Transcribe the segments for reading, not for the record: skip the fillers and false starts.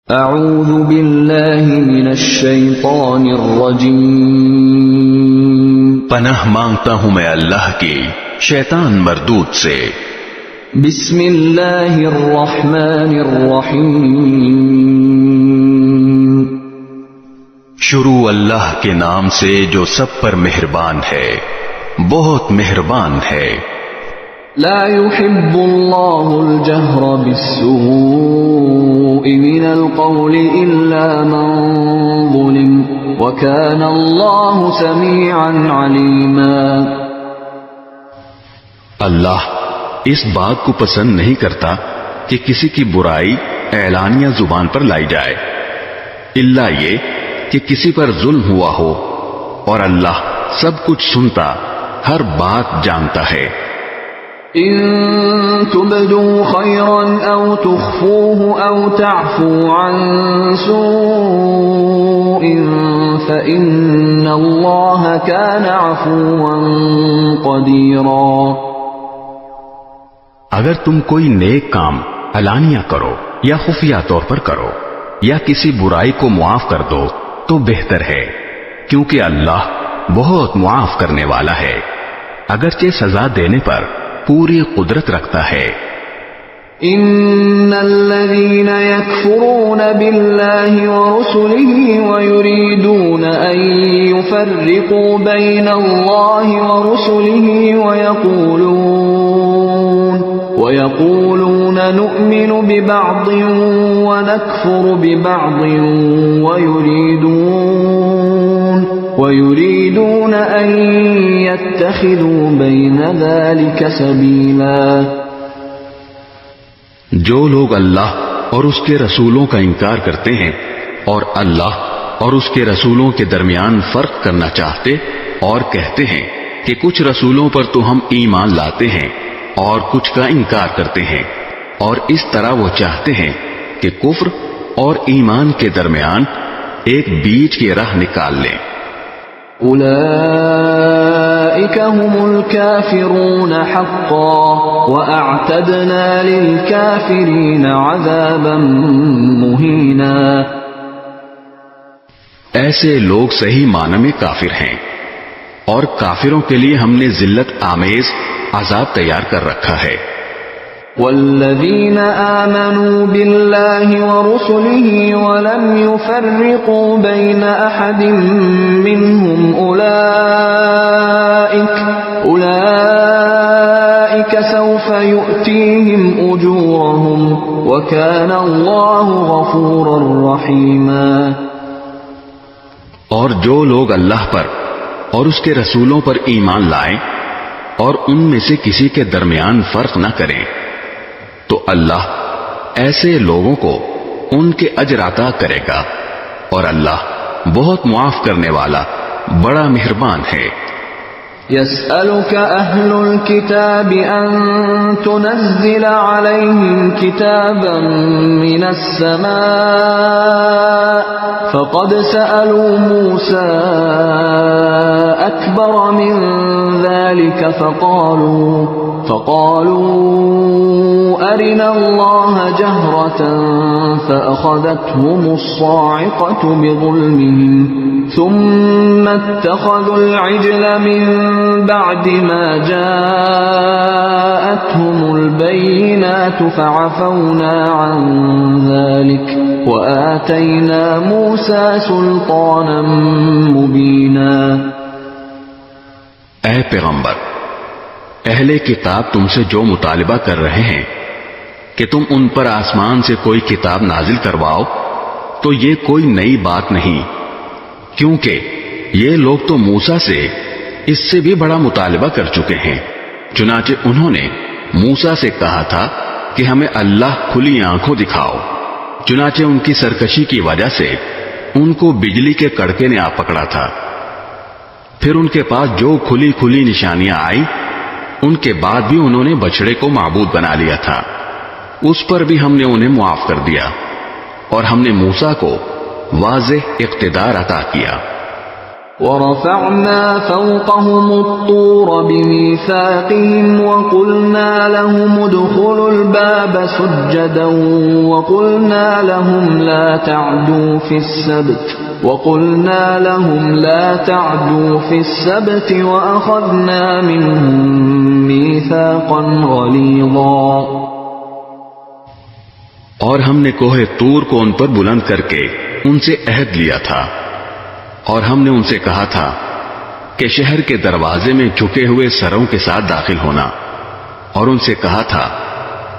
اعوذ باللہ من الشیطان الرجیم پناہ مانگتا ہوں میں اللہ کی شیطان مردود سے۔ بسم اللہ الرحمن الرحیم شروع اللہ کے نام سے جو سب پر مہربان ہے، بہت مہربان ہے۔ لا يحب اللہ الجہر بالسوء من القول الا من ظلم وكان اللہ سمیعا علیما۔ اللہ اس بات کو پسند نہیں کرتا کہ کسی کی برائی اعلانیہ زبان پر لائی جائے، الا یہ کہ کسی پر ظلم ہوا ہو، اور اللہ سب کچھ سنتا، ہر بات جانتا ہے۔ ان تبدوا خيرا او تخفوه او تعفو عن سوء فإن الله كان عفوا قديرا۔ اگر تم کوئی نیک کام علانیہ کرو یا خفیہ طور پر کرو یا کسی برائی کو معاف کر دو تو بہتر ہے، کیونکہ اللہ بہت معاف کرنے والا ہے، اگرچہ سزا دینے پر پوری قدرت رکھتا ہے۔ ان الذين يكفرون بالله ورسله ويريدون ان يفرقوا بين الله ورسله ويقولون نؤمن ببعض ونكفر ببعض ويريدون ان يتخذوا بين ذلك سبيلا۔ جو لوگ اللہ اور اس کے رسولوں کا انکار کرتے ہیں اور اللہ اور اس کے رسولوں کے درمیان فرق کرنا چاہتے اور کہتے ہیں کہ کچھ رسولوں پر تو ہم ایمان لاتے ہیں اور کچھ کا انکار کرتے ہیں، اور اس طرح وہ چاہتے ہیں کہ کفر اور ایمان کے درمیان ایک بیچ کی راہ نکال لیں۔ اولئک هم الكافرون حقا واعتدنا للكافرین عذابا مہینا۔ ایسے لوگ صحیح معنی میں کافر ہیں، اور کافروں کے لیے ہم نے ذلت آمیز عذاب تیار کر رکھا ہے۔ والذین آمنوا باللہ ورسلہ ولم يفرقوا بین احد منہم اولئک سوف یؤتیہم اجورہم وکان اللہ غفورا رحیما۔ اور جو لوگ اللہ پر اور اس کے رسولوں پر ایمان لائیں اور ان میں سے کسی کے درمیان فرق نہ کریں تو اللہ ایسے لوگوں کو ان کے اجر عطا کرے گا، اور اللہ بہت معاف کرنے والا بڑا مہربان ہے۔ يسألك أهل الكتاب أن تنزل عليهم كتابا من السماء فقد سألوا موسى أكبر من ذلك فقالوا أرنا الله جهرة فأخذتهم الصاعقة بظلمهم ثم اتخذوا العجل من بعد ما جاءتهم البينات فعفونا عن ذلك وآتينا موسى سلطانا مبينا۔ اے پیغمبر، اہل کتاب تم سے جو مطالبہ کر رہے ہیں کہ تم ان پر آسمان سے کوئی کتاب نازل کرواؤ، تو یہ کوئی نئی بات نہیں، کیونکہ یہ لوگ تو موسیٰ سے اس سے بھی بڑا مطالبہ کر چکے ہیں۔ چنانچہ انہوں نے موسیٰ سے کہا تھا کہ ہمیں اللہ کھلی آنکھوں دکھاؤ، چنانچہ ان کی سرکشی کی وجہ سے ان کو بجلی کے کڑکے نے آ پکڑا تھا۔ پھر ان کے پاس جو کھلی کھلی نشانیاں آئی، ان کے بعد بھی انہوں نے بچڑے کو معبود بنا لیا تھا، اس پر بھی ہم نے انہیں معاف کر دیا، اور ہم نے موسیٰ کو واضح اقتدار عطا کیا۔ ورفعنا فوقهم الطور بميثاقهم وقلنا لهم ادخلوا الباب سجدا وقلنا لهم لا تعدوا في السبت وأخذنا منهم ميثاقا غليظا. اور ہم نے کوہ طور کو ان پر بلند کر کے ان سے عہد لیا تھا، اور ہم نے ان سے کہا تھا کہ شہر کے دروازے میں جھکے ہوئے سروں کے ساتھ داخل ہونا، اور ان سے کہا تھا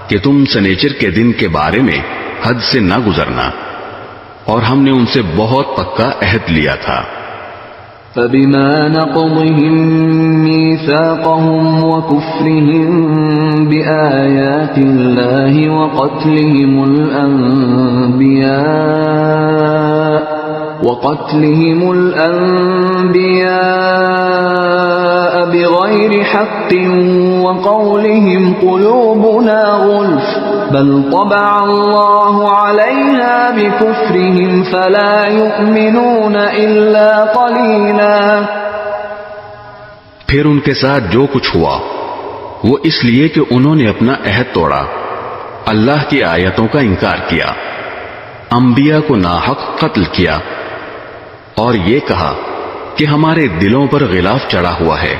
کہ تم سنیچر کے دن کے بارے میں حد سے نہ گزرنا، اور ہم نے ان سے بہت پکا عہد لیا تھا. فبما نقضهم ميثاقهم وكفرهم بآيات الله وقتلهم الأنبياء بغير حق وقولهم قلوبنا غلف بل طبع الله عليها بكفرهم فلا يؤمنون إلا قليلا. پھر ان کے ساتھ جو کچھ ہوا وہ اس لیے کہ انہوں نے اپنا عہد توڑا، اللہ کی آیتوں کا انکار کیا، انبیاء کو ناحق قتل کیا، اور یہ کہا کہ ہمارے دلوں پر غلاف چڑھا ہوا ہے،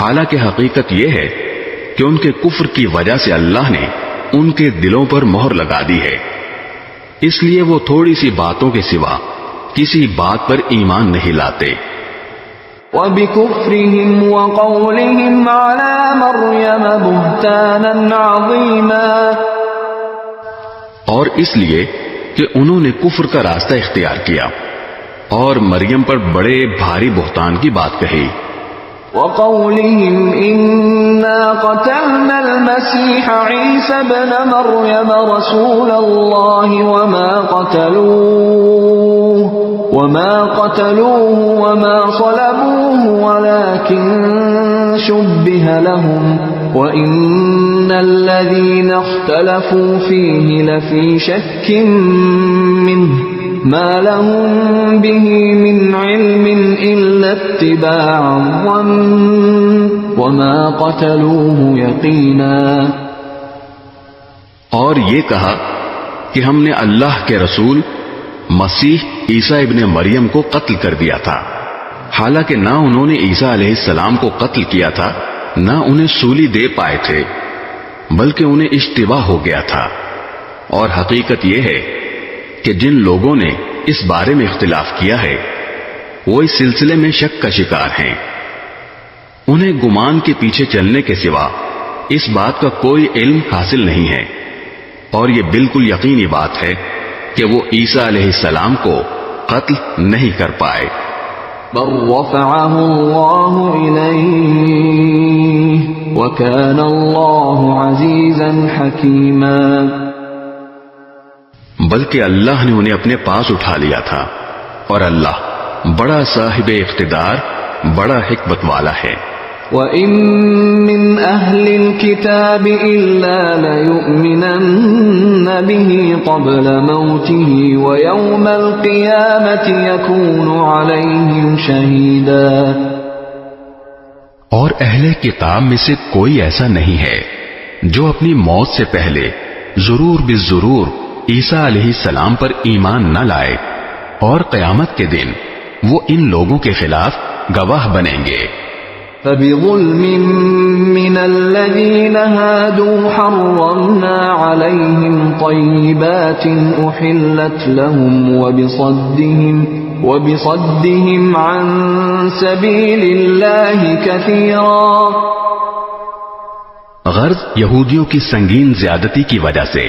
حالانکہ حقیقت یہ ہے کہ ان کے کفر کی وجہ سے اللہ نے ان کے دلوں پر مہر لگا دی ہے، اس لیے وہ تھوڑی سی باتوں کے سوا کسی بات پر ایمان نہیں لاتے. وَبِكُفْرِهِمْ وَقَوْلِهِمْ عَلَى مَرْيَمَ بُهْتَانًا عَظِيمًا. اور اس لیے کہ انہوں نے کفر کا راستہ اختیار کیا اور مریم پر بڑے بھاری بہتان کی بات کہی. وَقَوْلِهِمْ إِنَّا قَتَلْنَا الْمَسِيحَ عِيسَى ابْنَ مَرْيَمَ رَسُولَ اللَّهِ وَمَا قَتَلُوهُ وَمَا صَلَبُوهُ وَلَكِنْ شُبِّهَ لَهُمْ وَإِنَّ الَّذِينَ اخْتَلَفُوا فِيهِ لَفِي شَكٍّ مِّنْهُ مَا لَهُم بِهِ مِنْ عِلْمٍ إِلَّا اتِّبَاعَ الظَّنِّ وَمَا قَتَلُوهُ يَقِينًا. اور یہ کہا کہ ہم نے اللہ کے رسول مسیح عیسیٰ ابن مریم کو قتل کر دیا تھا، حالانکہ نہ انہوں نے عیسیٰ علیہ السلام کو قتل کیا تھا نہ انہیں سولی دے پائے تھے، بلکہ انہیں اشتباہ ہو گیا تھا. اور حقیقت یہ ہے کہ جن لوگوں نے اس بارے میں اختلاف کیا ہے وہ اس سلسلے میں شک کا شکار ہیں. انہیں گمان کے پیچھے چلنے کے سوا اس بات کا کوئی علم حاصل نہیں ہے، اور یہ بالکل یقینی بات ہے کہ وہ عیسیٰ علیہ السلام کو قتل نہیں کر پائے. بل رفعه الله إليه وكان الله عزيزا حكيما. بلکہ اللہ نے انہیں اپنے پاس اٹھا لیا تھا، اور اللہ بڑا صاحب اقتدار، بڑا حکمت والا ہے. وَإِن مِّنْ أَهْلِ الْكِتَابِ إِلَّا لَيُؤْمِنَنَّ بِهِ قَبْلَ مَوْتِهِ وَيَوْمَ الْقِيَامَةِ يَكُونُ عَلَيْهِمْ شَهِيدًا. اور اہل کتاب میں سے کوئی ایسا نہیں ہے جو اپنی موت سے پہلے ضرور بالضرور عیسیٰ علیہ السلام پر ایمان نہ لائے، اور قیامت کے دن وہ ان لوگوں کے خلاف گواہ بنیں گے. فَبِظُلْمٍ مِّنَ الَّذِينَ هَادُوا حَرَّمْنَا عَلَيْهِمْ طَيِّبَاتٍ أُحِلَّتْ لَهُمْ وَبِصَدِّهِمْ عَن سَبِيلِ اللَّهِ كَثِيرًا. غرض یہودیوں کی سنگین زیادتی کی وجہ سے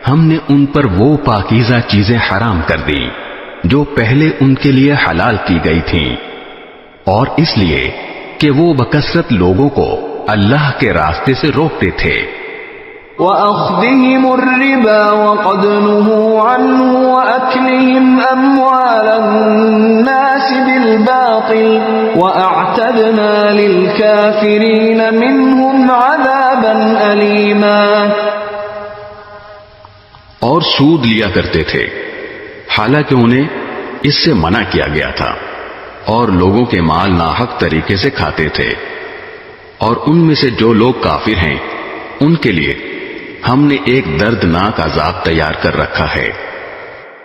ہم نے ان پر وہ پاکیزہ چیزیں حرام کر دی جو پہلے ان کے لیے حلال کی گئی تھیں، اور اس لیے کہ وہ بکثرت لوگوں کو اللہ کے راستے سے روکتے تھے. وَأَخْذِهِمُ الرِّبَا وَقَدْ نُهُوا عَنْهُ وَأَكْلِهِمْ أَمْوَالَ النَّاسِ بِالْبَاطِلِ وَأَعْتَدْنَا لِلْكَافِرِينَ مِنْهُمْ عَذَابًا أَلِيمًا. اور سود لیا کرتے تھے حالانکہ انہیں اس سے منع کیا گیا تھا، اور لوگوں کے مال ناحق طریقے سے کھاتے تھے۔ اور ان میں سے جو لوگ کافر ہیں ان کے لیے ہم نے ایک دردناک عذاب تیار کر رکھا ہے۔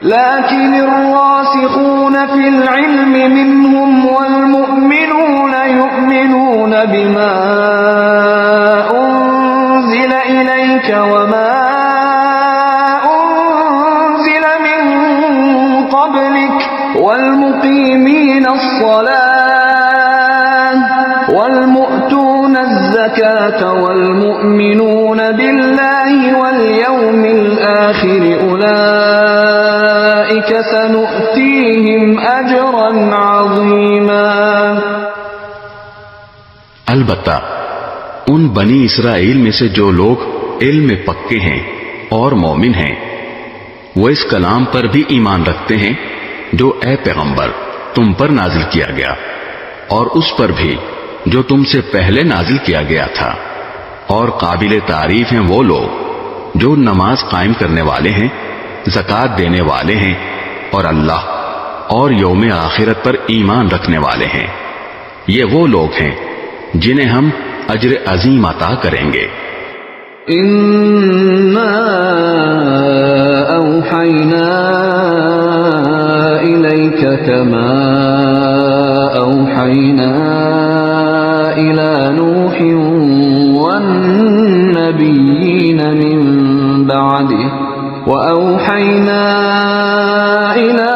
لكن الراسخون في العلم منهم والمؤمنون يؤمنون بما أنزل إليك وما أنزل من قبلك والمقيمين الصلاة والمؤتون الزكاة والمؤمنون بالله واليوم الآخر أولئك سنؤتيهم أجرا عظيما۔ البتہ ان بنی اسرائیل میں سے جو لوگ علم میں پکے ہیں اور مومن ہیں وہ اس کلام پر بھی ایمان رکھتے ہیں جو اے پیغمبر تم پر نازل کیا گیا، اور اس پر بھی جو تم سے پہلے نازل کیا گیا تھا، اور قابل تعریف ہیں وہ لوگ جو نماز قائم کرنے والے ہیں، زکوٰۃ دینے والے ہیں، اور اللہ اور یوم آخرت پر ایمان رکھنے والے ہیں۔ یہ وہ لوگ ہیں جنہیں ہم اجر عظیم عطا کریں گے۔ إنا أوحينا إليك كما أوحينا إلى نوح والنبيين من بعده وأوحينا إلى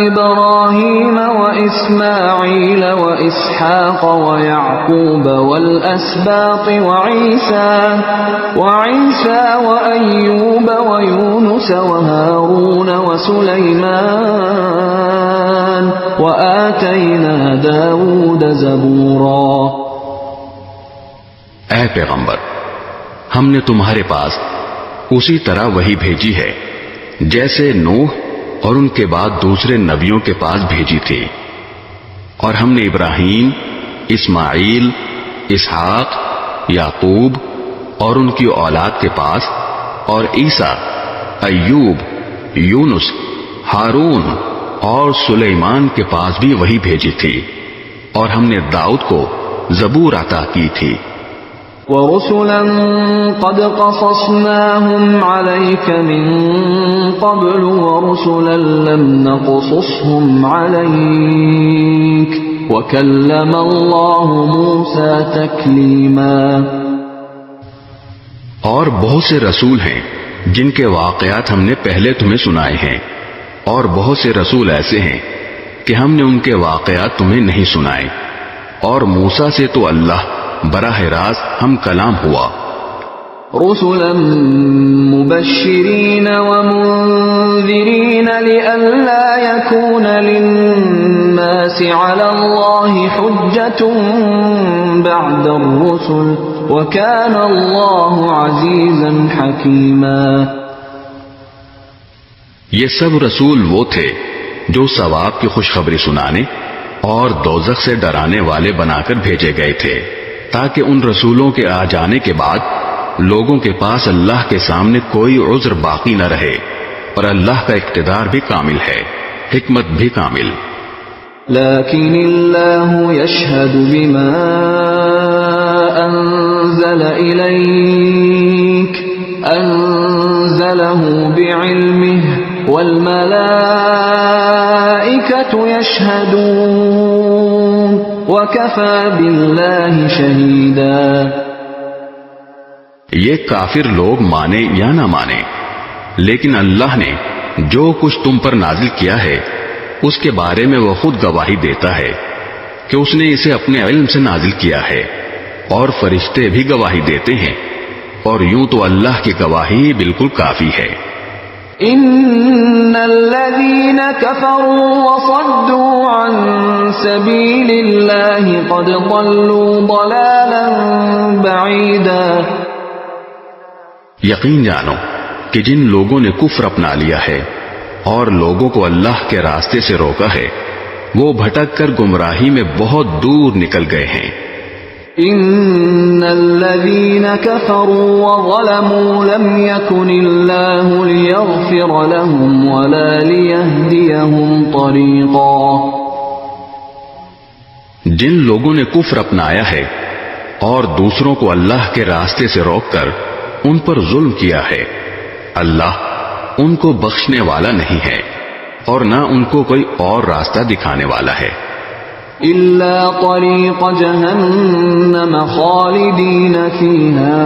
إبراهيم وإسماعيل وإسحاق ويعقوب والأسباط وعيسى وأيوب ويونس وهارون وسليمان وآتينا داود زبورا۔ اے پیغمبر ہم نے تمہارے پاس اسی طرح وحی بھیجی ہے جیسے نوح اور ان کے بعد دوسرے نبیوں کے پاس بھیجی تھی، اور ہم نے ابراہیم، اسماعیل، اسحاق، یعقوب اور ان کی اولاد کے پاس، اور عیسیٰ، ایوب، یونس، ہارون اور سلیمان کے پاس بھی وہی بھیجی تھی، اور ہم نے داؤد کو زبور عطا کی تھی۔ وَرُسُلًا قَدْ قَصَصْنَاهُمْ عَلَيْكَ مِن قَبْلُ وَرُسُلًا لَّمْ نَقْصُصْهُمْ عَلَيْكَ وَكَلَّمَ اللَّهُ مُوسَىٰ تَكْلِيمًا۔ اور بہت سے رسول ہیں جن کے واقعات ہم نے پہلے تمہیں سنائے ہیں، اور بہت سے رسول ایسے ہیں کہ ہم نے ان کے واقعات تمہیں نہیں سنائے، اور موسیٰ سے تو اللہ براہ راست ہم کلام ہوا۔ رسلا مبشرین ومنذرین لئلا یکون للناس علی اللہ حجة بعد الرسل وکان اللہ عزیزا حکیما۔ یہ سب رسول وہ تھے جو ثواب کی خوشخبری سنانے اور دوزخ سے ڈرانے والے بنا کر بھیجے گئے تھے، تاکہ ان رسولوں کے آ جانے کے بعد لوگوں کے پاس اللہ کے سامنے کوئی عذر باقی نہ رہے، اور اللہ کا اقتدار بھی کامل ہے، حکمت بھی کامل۔ لیکن اللہ یشہد بما انزل الیک انزلہ بعلمہ والملائکۃ یشہدون وَكَفَى بِاللَّهِ شَهِيدًا۔ یہ کافر لوگ مانے یا نہ مانے، لیکن اللہ نے جو کچھ تم پر نازل کیا ہے اس کے بارے میں وہ خود گواہی دیتا ہے کہ اس نے اسے اپنے علم سے نازل کیا ہے، اور فرشتے بھی گواہی دیتے ہیں، اور یوں تو اللہ کی گواہی بالکل کافی ہے۔ ان الذين كفروا وصدوا عن سبيل الله قد ضلوا ضلالا بعيدا۔ یقین جانو کہ جن لوگوں نے کفر اپنا لیا ہے اور لوگوں کو اللہ کے راستے سے روکا ہے وہ بھٹک کر گمراہی میں بہت دور نکل گئے ہیں۔ ان الذين كفروا وظلموا لم يكن الله ليغفر لهم ولا ليهديهم طريقا۔ جن لوگوں نے کفر اپنایا ہے اور دوسروں کو اللہ کے راستے سے روک کر ان پر ظلم کیا ہے، اللہ ان کو بخشنے والا نہیں ہے اور نہ ان کو کوئی اور راستہ دکھانے والا ہے۔ إلا طريق جهنم خالدين فيها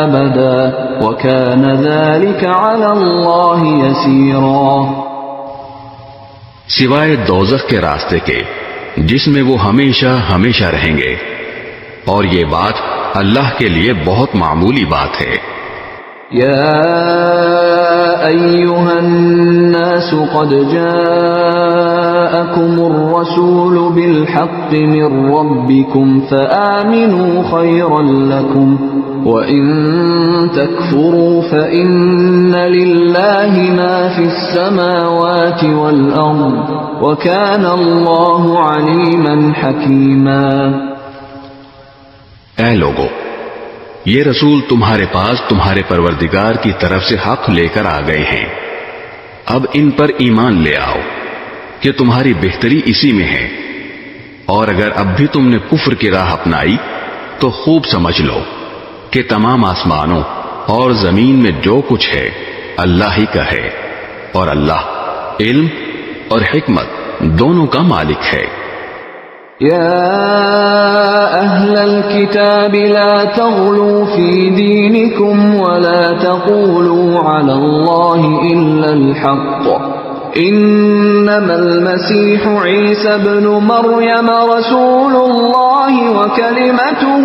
أبدا وكان ذلك على الله يسيرا، سوائے دوزخ کے راستے کے جس میں وہ ہمیشہ ہمیشہ رہیں گے، اور یہ بات اللہ کے لیے بہت معمولی بات ہے۔ يا أيها الناس قد جاءكم الرسول بالحق من ربكم فآمنوا خيرا لكم وإن تكفروا فإن لله ما في السماوات والأرض وكان الله عليما حكيما۔ اے لوگو، یہ رسول تمہارے پاس تمہارے پروردگار کی طرف سے حق لے کر آ گئے ہیں، اب ان پر ایمان لے آؤ کہ تمہاری بہتری اسی میں ہے، اور اگر اب بھی تم نے کفر کی راہ اپنائی تو خوب سمجھ لو کہ تمام آسمانوں اور زمین میں جو کچھ ہے اللہ ہی کا ہے، اور اللہ علم اور حکمت دونوں کا مالک ہے۔ يا أهل الكتاب لا تغلوا في دينكم ولا تقولوا على الله إلا الحق إنما المسيح عيسى بن مريم رسول الله وكلمته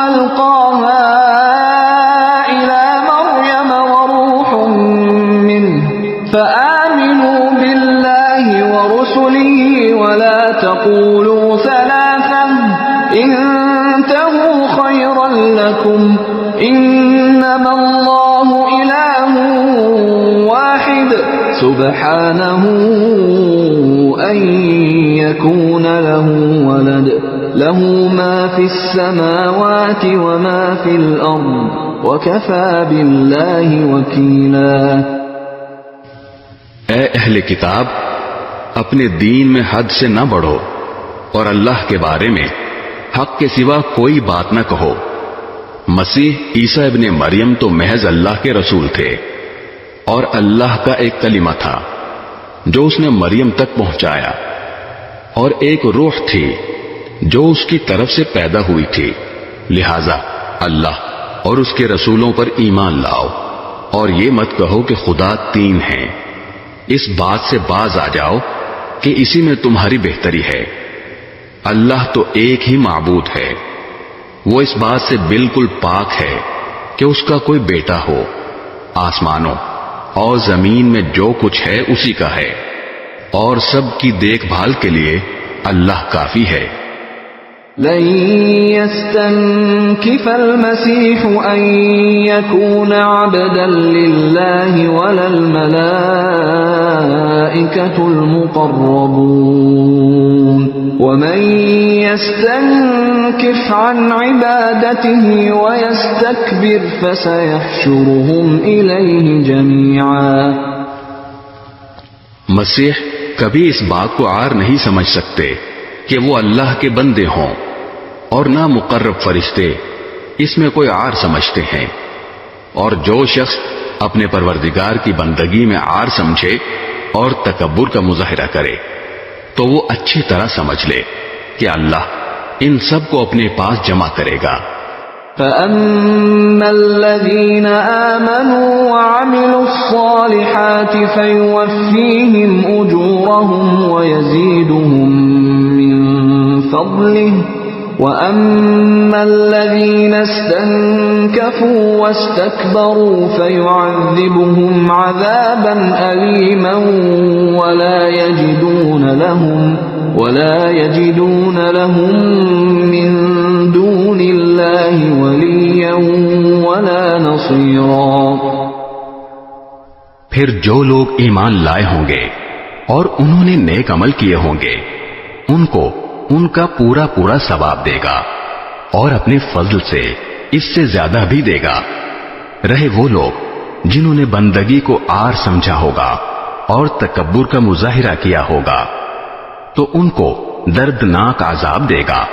ألقاها إلى مريم وروح منه فآمنوا بالله ورسله ولا تقولوا ثلاثة انتهوا خيرا لكم إنما الله إله واحد سبحانه أن يكون له ولد له ما في السماوات وما في الأرض وكفى بالله وكيلا۔ اے اہل کتاب، اپنے دین میں حد سے نہ بڑھو اور اللہ کے بارے میں حق کے سوا کوئی بات نہ کہو۔ مسیح عیسیٰ ابن مریم تو محض اللہ کے رسول تھے اور اللہ کا ایک کلمہ تھا جو اس نے مریم تک پہنچایا، اور ایک روح تھی جو اس کی طرف سے پیدا ہوئی تھی، لہذا اللہ اور اس کے رسولوں پر ایمان لاؤ اور یہ مت کہو کہ خدا تین ہیں۔ اس بات سے باز آ جاؤ کہ اسی میں تمہاری بہتری ہے۔ اللہ تو ایک ہی معبود ہے، وہ اس بات سے بالکل پاک ہے کہ اس کا کوئی بیٹا ہو۔ آسمانوں اور زمین میں جو کچھ ہے اسی کا ہے، اور سب کی دیکھ بھال کے لیے اللہ کافی ہے۔ لن يستنكف المسيح أن يكون عبدا لله ولا الملائكة المقربون ومن يستنكف عن عبادته ويستكبر فسيحشرهم إليه جميعا۔ مسیح کبھی اس بات کو عار نہیں سمجھ سکتے کہ وہ اللہ کے بندے ہوں، اور نہ مقرب فرشتے اس میں کوئی عار سمجھتے ہیں، اور جو شخص اپنے پروردگار کی بندگی میں عار سمجھے اور تکبر کا مظاہرہ کرے تو وہ اچھی طرح سمجھ لے کہ اللہ ان سب کو اپنے پاس جمع کرے گا۔ فَأَمَّا الَّذِينَ آمَنُوا وَعَمِلُوا الصَّالِحَاتِ فَيُوَفِّيهِمْ أُجُورَهُمْ وَيَزِيدُهُمْ مِنْ فَضْلِهِ وَأَمَّا الَّذِينَ اسْتَنكَفُوا وَاسْتَكْبَرُوا فَيُعَذِّبُهُمْ عَذَابًا أَلِيمًا وَلَا يَجِدُونَ لَهُم مِّن دُونِ اللَّهِ وَلِيًّا وَلَا نَصِيرًا۔ پھر جو لوگ ایمان لائے ہوں گے اور انہوں نے نیک عمل کیے ہوں گے ان کو ان کا پورا پورا ثواب دے گا، اور اپنے فضل سے اس سے زیادہ بھی دے گا۔ رہے وہ لوگ جنہوں نے بندگی کو عار سمجھا ہوگا اور تکبر کا مظاہرہ کیا ہوگا تو ان کو دردناک عذاب دے گا،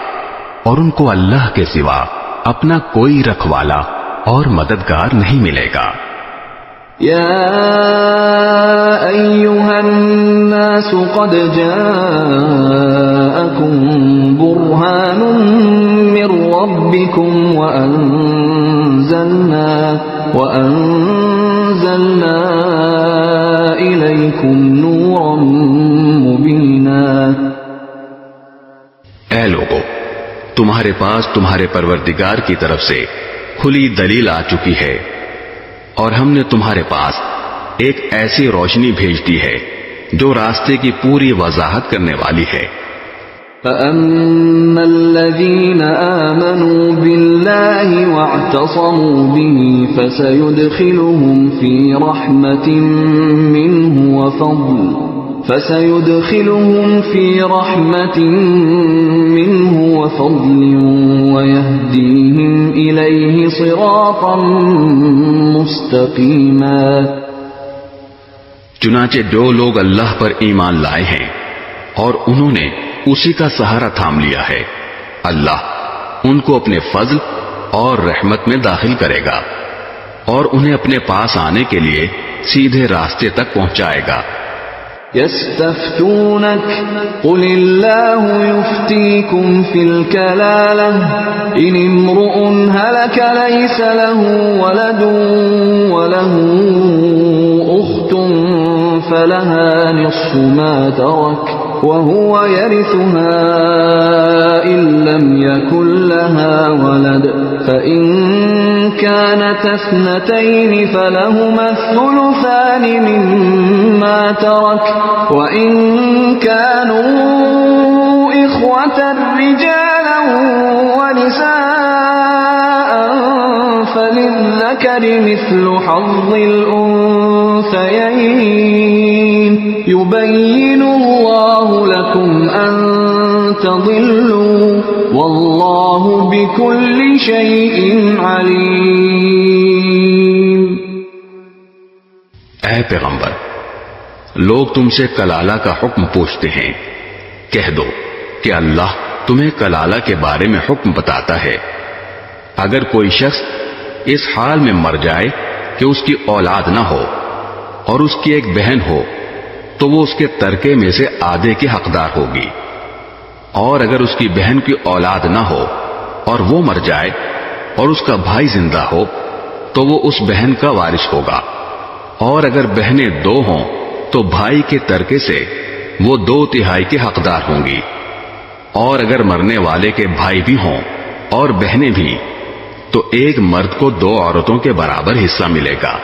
اور ان کو اللہ کے سوا اپنا کوئی رکھوالا اور مددگار نہیں ملے گا۔ يا أيها الناس قد جاءكم برهان من ربكم وأنزلنا إليكم نورا مبينا۔ اے لوگو، تمہارے پاس تمہارے پروردگار کی طرف سے کھلی دلیل آ چکی ہے، اور ہم نے تمہارے پاس ایک ایسی روشنی بھیج دی ہے جو راستے کی پوری وضاحت کرنے والی ہے۔ فَأَمَّا الَّذِينَ آمَنُوا بِاللَّهِ وَاعْتَصَمُوا بِهِ فَسَيُدْخِلُهُمْ فِي رَحْمَةٍ مِّنْهُ وَفَضْلٍ وَيَهْدِيهِمْ إِلَيْهِ صِرَاطًا مُسْتَقِيمًا۔ چنانچہ جو لوگ اللہ پر ایمان لائے ہیں اور انہوں نے اسی کا سہارا تھام لیا ہے، اللہ ان کو اپنے فضل اور رحمت میں داخل کرے گا اور انہیں اپنے پاس آنے کے لیے سیدھے راستے تک پہنچائے گا۔ يستفتونك قل الله يفتيكم في الكلالة إن امرؤ هلك ليس له ولد وله أخت فلها نصف ما ترك وهو يرثها إن لم يكن لها ولد فإن كانت اثنتين فلهما الثلثان مما ترك وإن كانوا إخوة رجالا ونساء فللذكر مثل حظ الأنثيين يبين الله لكم أن تضلوا والله بكل شيء عليم۔ اے پیغمبر، لوگ تم سے کلالہ کا حکم پوچھتے ہیں، کہہ دو کہ اللہ تمہیں کلالہ کے بارے میں حکم بتاتا ہے۔ اگر کوئی شخص اس حال میں مر جائے کہ اس کی اولاد نہ ہو اور اس کی ایک بہن ہو تو وہ اس کے ترکے میں سے آدھے کے حقدار ہوگی، اور اگر اس کی بہن کی اولاد نہ ہو اور وہ مر جائے اور اس کا بھائی زندہ ہو تو وہ اس بہن کا وارث ہوگا، اور اگر بہنیں دو ہوں تو بھائی کے ترکے سے وہ 2/3 کے حقدار ہوں گی، اور اگر مرنے والے کے بھائی بھی ہوں اور بہنیں بھی تو ایک مرد کو 2 عورتوں کے برابر حصہ ملے گا۔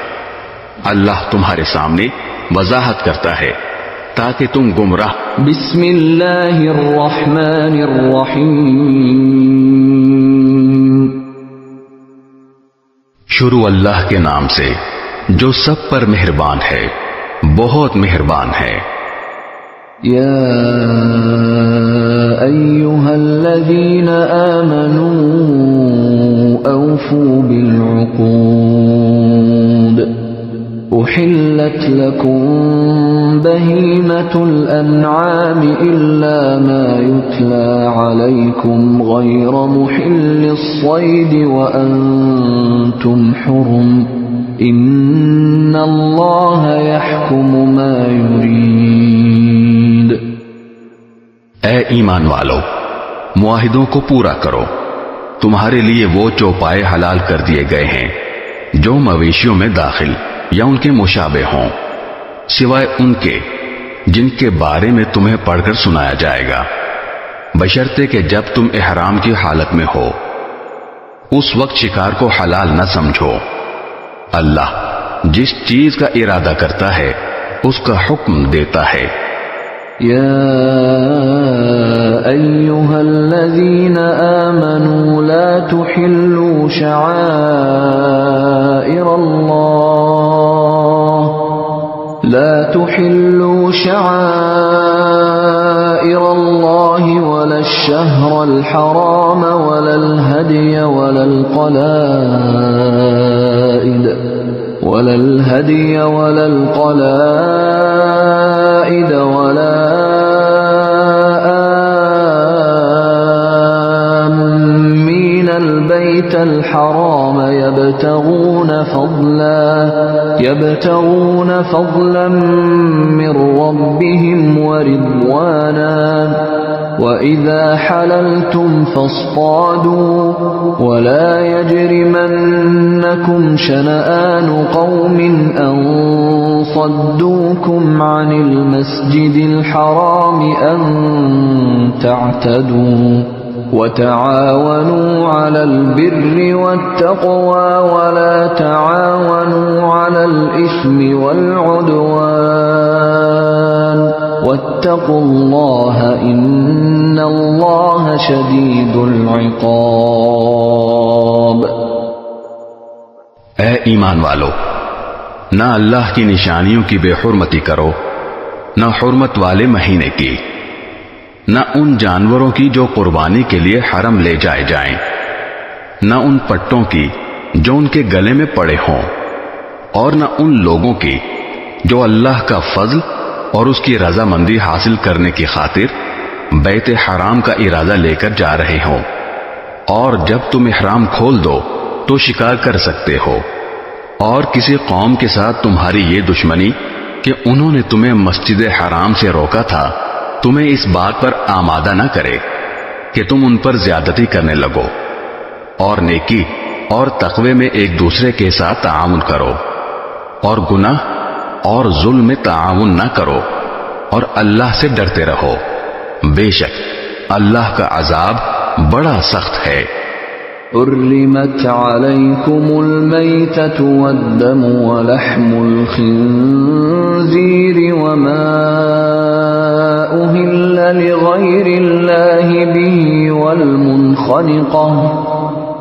اللہ تمہارے سامنے وضاحت کرتا ہے تاکہ تم گمراہ۔ بسم اللہ الرحمن الرحیم۔ شروع اللہ کے نام سے جو سب پر مہربان ہے، بہت مہربان ہے۔ یا ایہا الذین آمنوا اوفوا بالعقود احلت لکم بہیمۃ الانعام الا ما یتلی علیکم غیر محل الصید وانتم حرم ان اللہ یحکم ما یرید۔ اے ایمان والو، معاہدوں کو پورا کرو۔ تمہارے لیے وہ چوپائے حلال کر دیے گئے ہیں جو مویشیوں میں داخل یا ان کے مشابہ ہوں، سوائے ان کے جن کے بارے میں تمہیں پڑھ کر سنایا جائے گا، بشرطے کہ جب تم احرام کی حالت میں ہو اس وقت شکار کو حلال نہ سمجھو۔ اللہ جس چیز کا ارادہ کرتا ہے اس کا حکم دیتا ہے۔ یا ایہا الذین آمنوا لا تحلوا شعائر اللہ ولا الشہر الحرام ولا الہدی ولا القلائد ولا البيت الحرام يبتغون فضلا من ربهم ورضوانا وإذا حللتم فاصطادوا ولا يجرمنكم شنآن قوم أن صدوكم عن المسجد الحرام أن تعتدوا وتعاونوا على البر والتقوى ولا تعاونوا على الإثم والعدوان واتقوا الله إن الله شديد العقاب. اے ایمان والو، نہ اللہ کی نشانیوں کی بے حرمتی کرو، نہ حرمت والے مہینے کی، نہ ان جانوروں کی جو قربانی کے لیے حرم لے جائے جائیں، نہ ان پٹوں کی جو ان کے گلے میں پڑے ہوں، اور نہ ان لوگوں کی جو اللہ کا فضل اور اس کی رضامندی حاصل کرنے کی خاطر بیت حرام کا ارادہ لے کر جا رہے ہوں، اور جب تم احرام کھول دو تو شکار کر سکتے ہو، اور کسی قوم کے ساتھ تمہاری یہ دشمنی کہ انہوں نے تمہیں مسجد حرام سے روکا تھا تمہیں اس بات پر آمادہ نہ کرے کہ تم ان پر زیادتی کرنے لگو، اور نیکی اور تقوی میں ایک دوسرے کے ساتھ تعاون کرو، اور گناہ اور ظلم میں تعاون نہ کرو، اور اللہ سے ڈرتے رہو، بے شک اللہ کا عذاب بڑا سخت ہے. حرمت عليكم الميتة والدم ولحم الخنزير وما أهل لغير الله به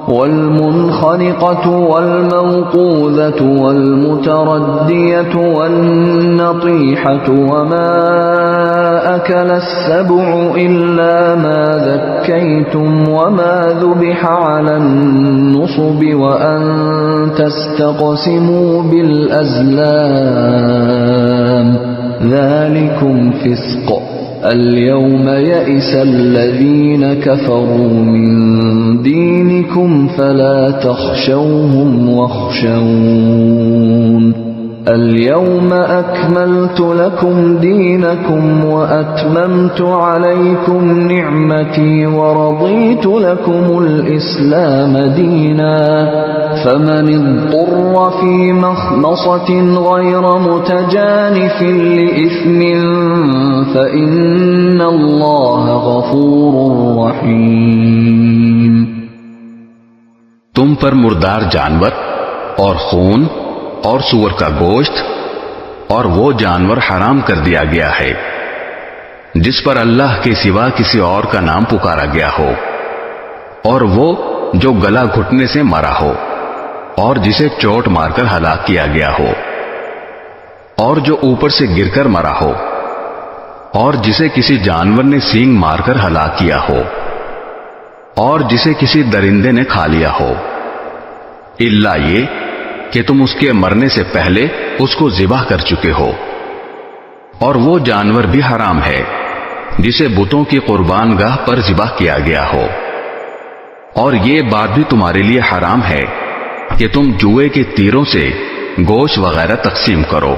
والمنخنقة والموقوذة والمتردية والنطيحة وما أكل السبع إلا ما ذكيتم وما ذبح على النصب وأن تستقسموا بالأزلام ذلكم فسق. اليوم يئس الذين كفروا من دينكم فلا تخشوهم واخشون. اليوم أكملت لكم دينكم وأتممت عليكم نعمتي ورضيت لكم الإسلام دينا فمن اضطر في مخمصة غير متجانف لإثم فإن الله غفور رحيم. تم پر مردار جانور اور خون اور سور کا گوشت اور وہ جانور حرام کر دیا گیا ہے جس پر اللہ کے سوا کسی اور کا نام پکارا گیا ہو، اور وہ جو گلا گھٹنے سے مرا ہو، اور جسے چوٹ مار کر ہلاک کیا گیا ہو، اور جو اوپر سے گر کر مرا ہو، اور جسے کسی جانور نے سینگ مار کر ہلاک کیا ہو، اور جسے کسی درندے نے کھا لیا ہو، الا یہ کہ تم اس کے مرنے سے پہلے اس کو ذبح کر چکے ہو. اور وہ جانور بھی حرام ہے جسے بتوں کی قربان گاہ پر ذبح کیا گیا ہو. اور یہ بات بھی تمہارے لیے حرام ہے کہ تم جوئے کے تیروں سے گوشت وغیرہ تقسیم کرو.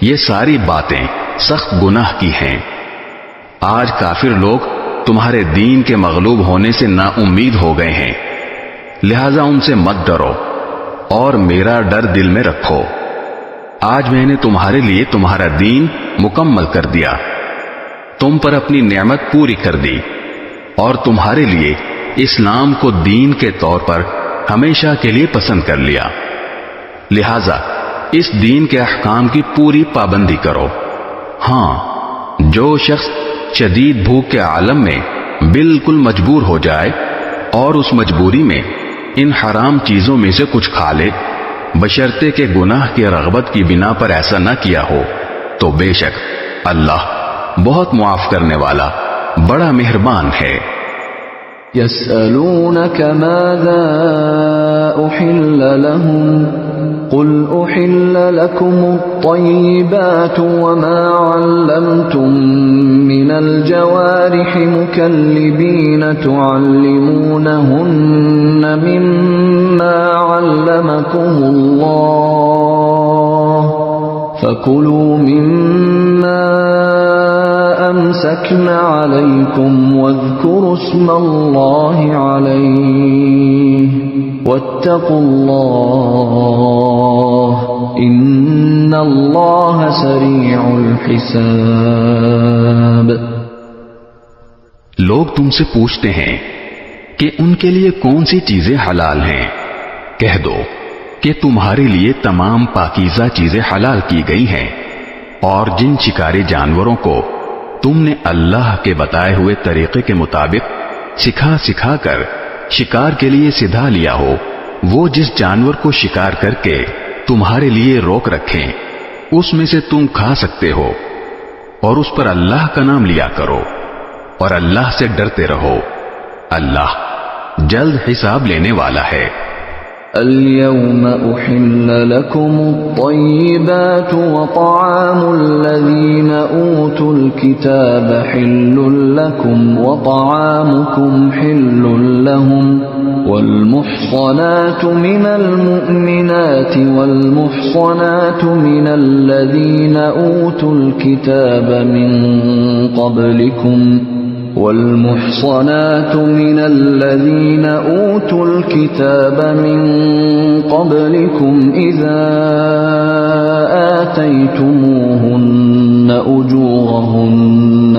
یہ ساری باتیں سخت گناہ کی ہیں. آج کافر لوگ تمہارے دین کے مغلوب ہونے سے نا امید ہو گئے ہیں، لہذا ان سے مت ڈرو اور میرا ڈر دل میں رکھو. آج میں نے تمہارے لیے تمہارا دین مکمل کر دیا، تم پر اپنی نعمت پوری کر دی، اور تمہارے لیے اسلام کو دین کے طور پر ہمیشہ کے لیے پسند کر لیا. لہذا اس دین کے احکام کی پوری پابندی کرو. ہاں، جو شخص شدید بھوک کے عالم میں بالکل مجبور ہو جائے اور اس مجبوری میں ان حرام چیزوں میں سے کچھ کھا لے، بشرطے کہ گناہ کی رغبت کی بنا پر ایسا نہ کیا ہو، تو بے شک اللہ بہت معاف کرنے والا بڑا مہربان ہے. يسألونك ماذا أحل لهم قل أحل لكم الطيبات وما علمتم من الجوارح مكلبين تعلمونهن مما علمكم الله فكلوا مما أمسكن عليكم واذكروا اسم الله عليه واتقوا الله ان اللہ سریع الحساب۔ لوگ تم سے پوچھتے ہیں کہ ان کے لیے کون سی چیزیں حلال ہیں؟ کہہ دو کہ تمہارے لیے تمام پاکیزہ چیزیں حلال کی گئی ہیں، اور جن شکاری جانوروں کو تم نے اللہ کے بتائے ہوئے طریقے کے مطابق سکھا کر شکار کے لیے سدھا لیا ہو، وہ جس جانور کو شکار کر کے تمہارے لیے روک رکھیں اس میں سے تم کھا سکتے ہو، اور اس پر اللہ کا نام لیا کرو اور اللہ سے ڈرتے رہو، اللہ جلد حساب لینے والا ہے۔ اليوم أحل لكم الطيبات وطعام الذين أوتوا الكتاب حل لكم وطعامكم حل لهم والمحصنات من المؤمنات والمحصنات من الذين أوتوا الكتاب من قبلكم والمحصنات من الذين أوتوا الكتاب من قبلكم إذا آتيتموهن أجورهن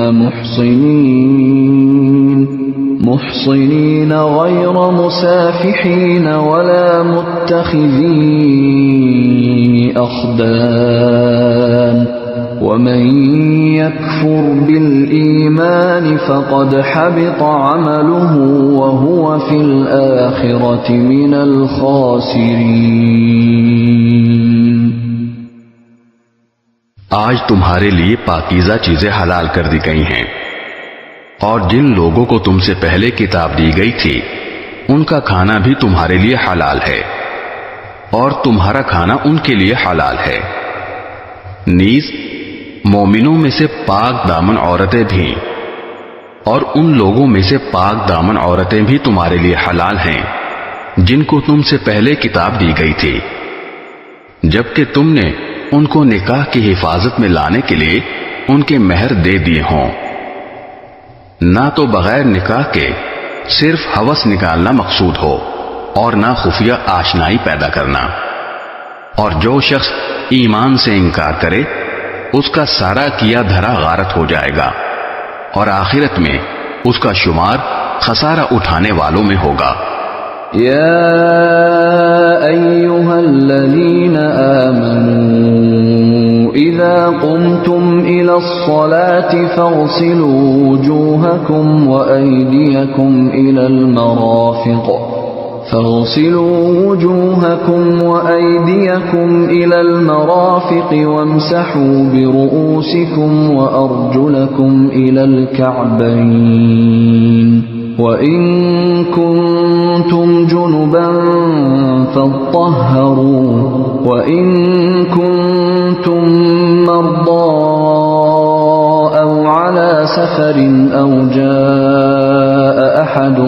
محصنين غير مسافحين ولا متخذي أخدان ومن يكفر بالإيمان فقد حبط عمله وهو في الآخرة من الخاسرين۔ آج تمہارے لیے پاکیزہ چیزیں حلال کر دی گئی ہیں، اور جن لوگوں کو تم سے پہلے کتاب دی گئی تھی ان کا کھانا بھی تمہارے لیے حلال ہے، اور تمہارا کھانا ان کے لیے حلال ہے۔ نیز مومنوں میں سے پاک دامن عورتیں بھی اور ان لوگوں میں سے پاک دامن عورتیں بھی تمہارے لیے حلال ہیں جن کو تم سے پہلے کتاب دی گئی تھی، جبکہ تم نے ان کو نکاح کی حفاظت میں لانے کے لیے ان کے مہر دے دیے ہوں۔ نہ تو بغیر نکاح کے صرف ہوس نکالنا مقصود ہو اور نہ خفیہ آشنائی پیدا کرنا، اور جو شخص ایمان سے انکار کرے اس کا سارا کیا دھرا غارت ہو جائے گا، اور آخرت میں اس کا شمار خسارہ اٹھانے والوں میں ہوگا۔ یا ایھا الذین آمنوا اذا قمتم الى الصلاة فاغسلوا وجوهکم وأیدیکم الى المرافق إلى المرافق وامسحوا برؤوسكم وأرجلكم إلى الكعبين وإن كنتم جنبا فاطهروا وإن كنتم مرضى أو على سفر أو جاء أحد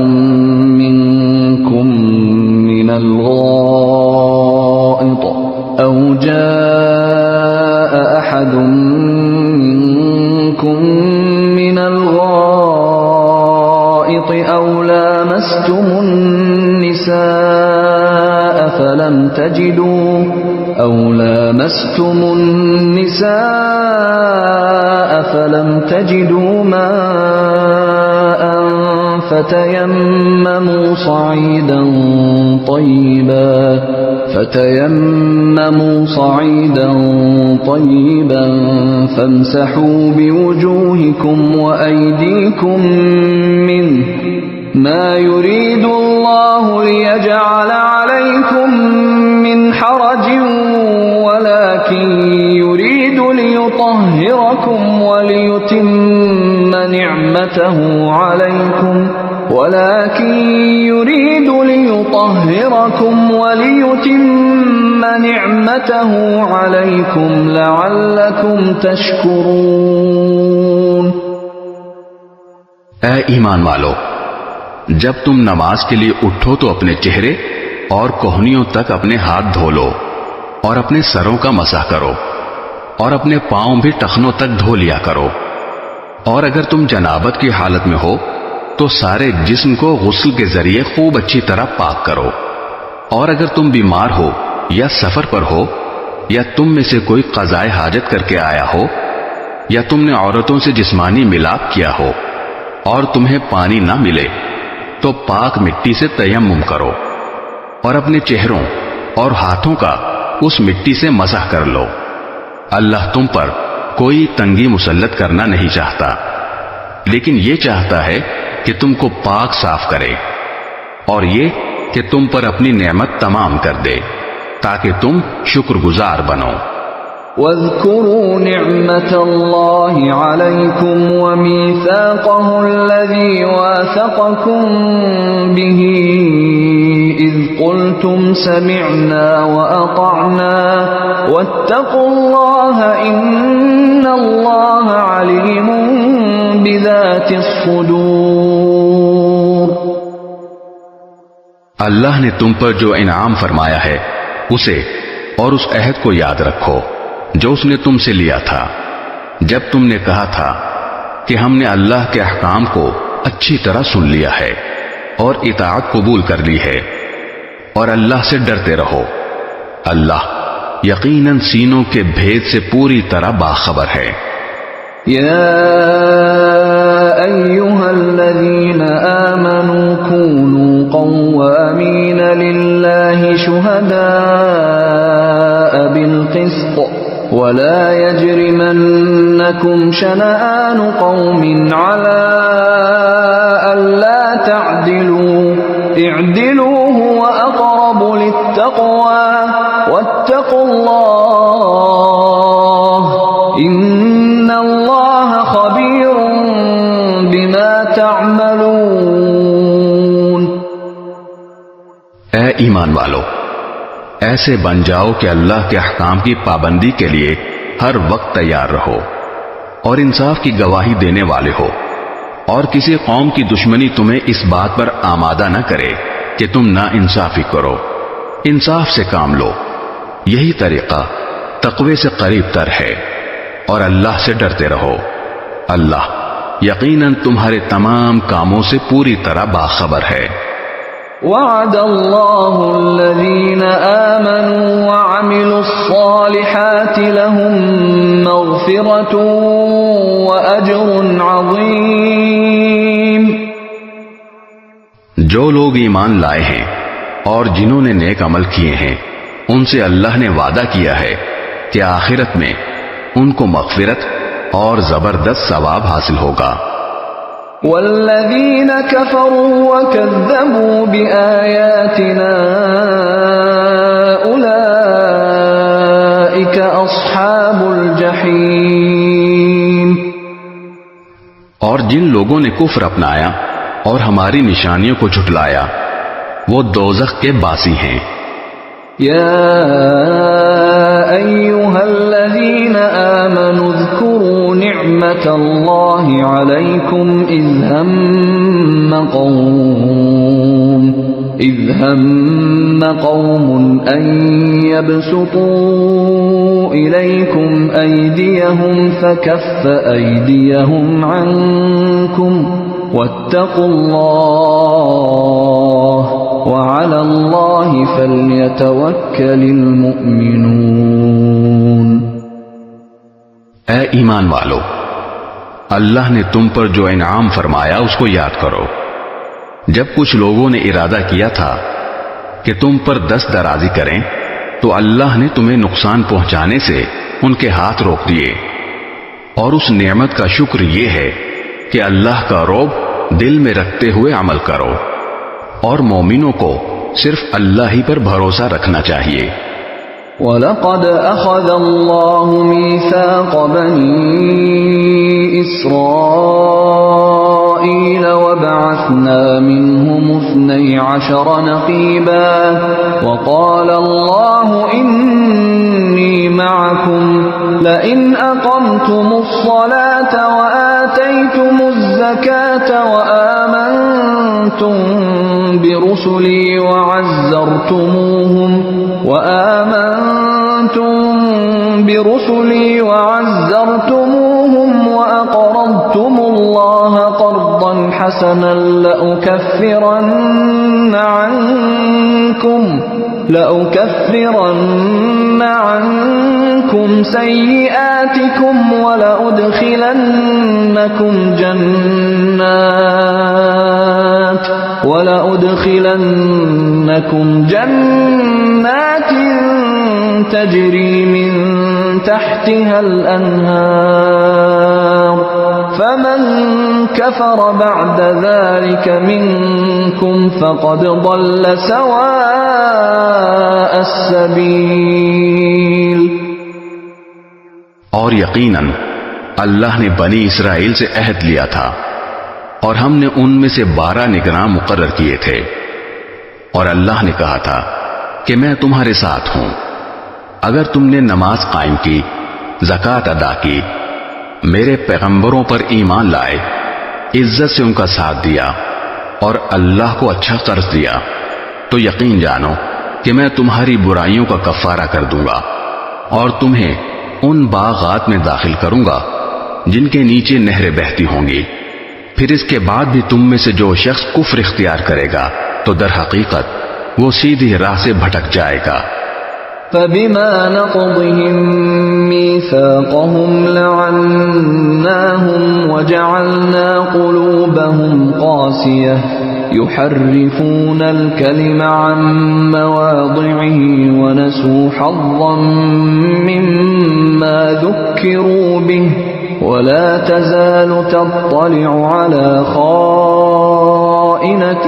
منكم من الغائط أو لامستم النساء فلم تجدوا ماء فتيمموا صعيدا طيبا فامسحوا بوجوهكم وأيديكم منه ما يريد الله ليجعل عليكم من حرج ولكن يريد ليطهركم وليتم نعمته عليكم ولكن يريد ليطهركم وليتم نعمته عليكم لعلكم تشكرون۔ اے ایمان والو، جب تم نماز کے لیے اٹھو تو اپنے چہرے اور کوہنیوں تک اپنے ہاتھ دھو لو اور اپنے سروں کا مسح کرو اور اپنے پاؤں بھی ٹخنوں تک دھو لیا کرو، اور اگر تم جنابت کی حالت میں ہو تو سارے جسم کو غسل کے ذریعے خوب اچھی طرح پاک کرو، اور اگر تم بیمار ہو یا سفر پر ہو یا تم میں سے کوئی قضائے حاجت کر کے آیا ہو یا تم نے عورتوں سے جسمانی ملاپ کیا ہو اور تمہیں پانی نہ ملے تو پاک مٹی سے تیمم کرو اور اپنے چہروں اور ہاتھوں کا اس مٹی سے مسح کر لو۔ اللہ تم پر کوئی تنگی مسلط کرنا نہیں چاہتا، لیکن یہ چاہتا ہے کہ تم کو پاک صاف کرے، اور یہ کہ تم پر اپنی نعمت تمام کر دے تاکہ تم شکر گزار بنو۔ واذكروا نعمة الله عليكم وميثاقه الذي واثقكم به إذ قلتم سمعنا وأطعنا واتقوا الله إن الله عليم بذات الصدور۔ اللہ نے تم پر جو انعام فرمایا ہے اسے اور اس عہد کو یاد رکھو جو اس نے تم سے لیا تھا جب تم نے کہا تھا کہ ہم نے اللہ کے احکام کو اچھی طرح سن لیا ہے اور اطاعت قبول کر لی ہے، اور اللہ سے ڈرتے رہو، اللہ یقیناً سینوں کے بھید سے پوری طرح باخبر ہے۔ يا أيها الذين آمنوا كونوا قوامين لله شهداء بالقسط ولا يجرمنكم شنآن قوم على ألا تعدلوا اعدلوا هو أقرب للتقوى واتقوا الله إن الله خبير بما تعملون۔ اے ایمان والو، ایسے بن جاؤ کہ اللہ کے احکام کی پابندی کے لیے ہر وقت تیار رہو اور انصاف کی گواہی دینے والے ہو، اور کسی قوم کی دشمنی تمہیں اس بات پر آمادہ نہ کرے کہ تم نا انصافی کرو، انصاف سے کام لو، یہی طریقہ تقوی سے قریب تر ہے، اور اللہ سے ڈرتے رہو، اللہ یقیناً تمہارے تمام کاموں سے پوری طرح باخبر ہے۔ وعد الله الذين آمنوا وعملوا الصالحات لهم مغفرة وأجر عظيم۔ جو لوگ ایمان لائے ہیں اور جنہوں نے نیک عمل کیے ہیں ان سے اللہ نے وعدہ کیا ہے کہ آخرت میں ان کو مغفرت اور زبردست ثواب حاصل ہوگا۔ والذین کفروا وکذبوا بآیاتنا اولئک اصحاب الجحیم۔ اور جن لوگوں نے کفر اپنایا اور ہماری نشانیوں کو جھٹلایا وہ دوزخ کے باسی ہیں۔ یا ایھا الذین آمنوا اذکروا نعمت اللہ علیکم اذ ہم قوم ان یبسطوا الیکم ایدیہم فکف ایدیہم عنکم واتقوا اللہ وعلی اللہ فلیتوکل المؤمنون۔ اے ایمان والو، اللہ نے تم پر جو انعام فرمایا اس کو یاد کرو۔ جب کچھ لوگوں نے ارادہ کیا تھا کہ تم پر دست درازی کریں تو اللہ نے تمہیں نقصان پہنچانے سے ان کے ہاتھ روک دیے، اور اس نعمت کا شکر یہ ہے کہ اللہ کا رعب دل میں رکھتے ہوئے عمل کرو، اور مومنوں کو صرف اللہ ہی پر بھروسہ رکھنا چاہیے۔ وَلَقَدْ أَخَذَ اللَّهُ مِيثَاقَ بَنِي إِسْرَائِيلَ وَبَعَثْنَا فبعثنا منهم 12 نقيبا وقال الله إني معكم لئن أقمتم الصلاة وآتيتم الزكاة وآمنتم برسلي وعزرتموهم وأقرضتم الله قرضا حسنا لأكفرن عنكم سيئاتكم ولأدخلنكم جنات تجري من تحتها الأنهار فمن كفر بعد ذلك منكم فقد ضل سواء السبيل۔ اور یقیناً اللہ نے بنی اسرائیل سے عہد لیا تھا اور ہم نے ان میں سے 12 نگراں مقرر کیے تھے، اور اللہ نے کہا تھا کہ میں تمہارے ساتھ ہوں اگر تم نے نماز قائم کی، زکوٰۃ ادا کی، میرے پیغمبروں پر ایمان لائے، عزت سے ان کا ساتھ دیا اور اللہ کو اچھا قرض دیا، تو یقین جانو کہ میں تمہاری برائیوں کا کفارہ کر دوں گا اور تمہیں ان باغات میں داخل کروں گا جن کے نیچے نہریں بہتی ہوں گی۔ پھر اس کے بعد بھی تم میں سے جو شخص کفر اختیار کرے گا تو در حقیقت وہ سیدھی راہ سے بھٹک جائے گا۔ فبما نقضهم ميثاقهم لعناهم وجعلنا قلوبهم قاسية يحرفون الكلم عن مواضعه ونسوا حظا مما ذكروا به ولا تزال تطلع على خائنة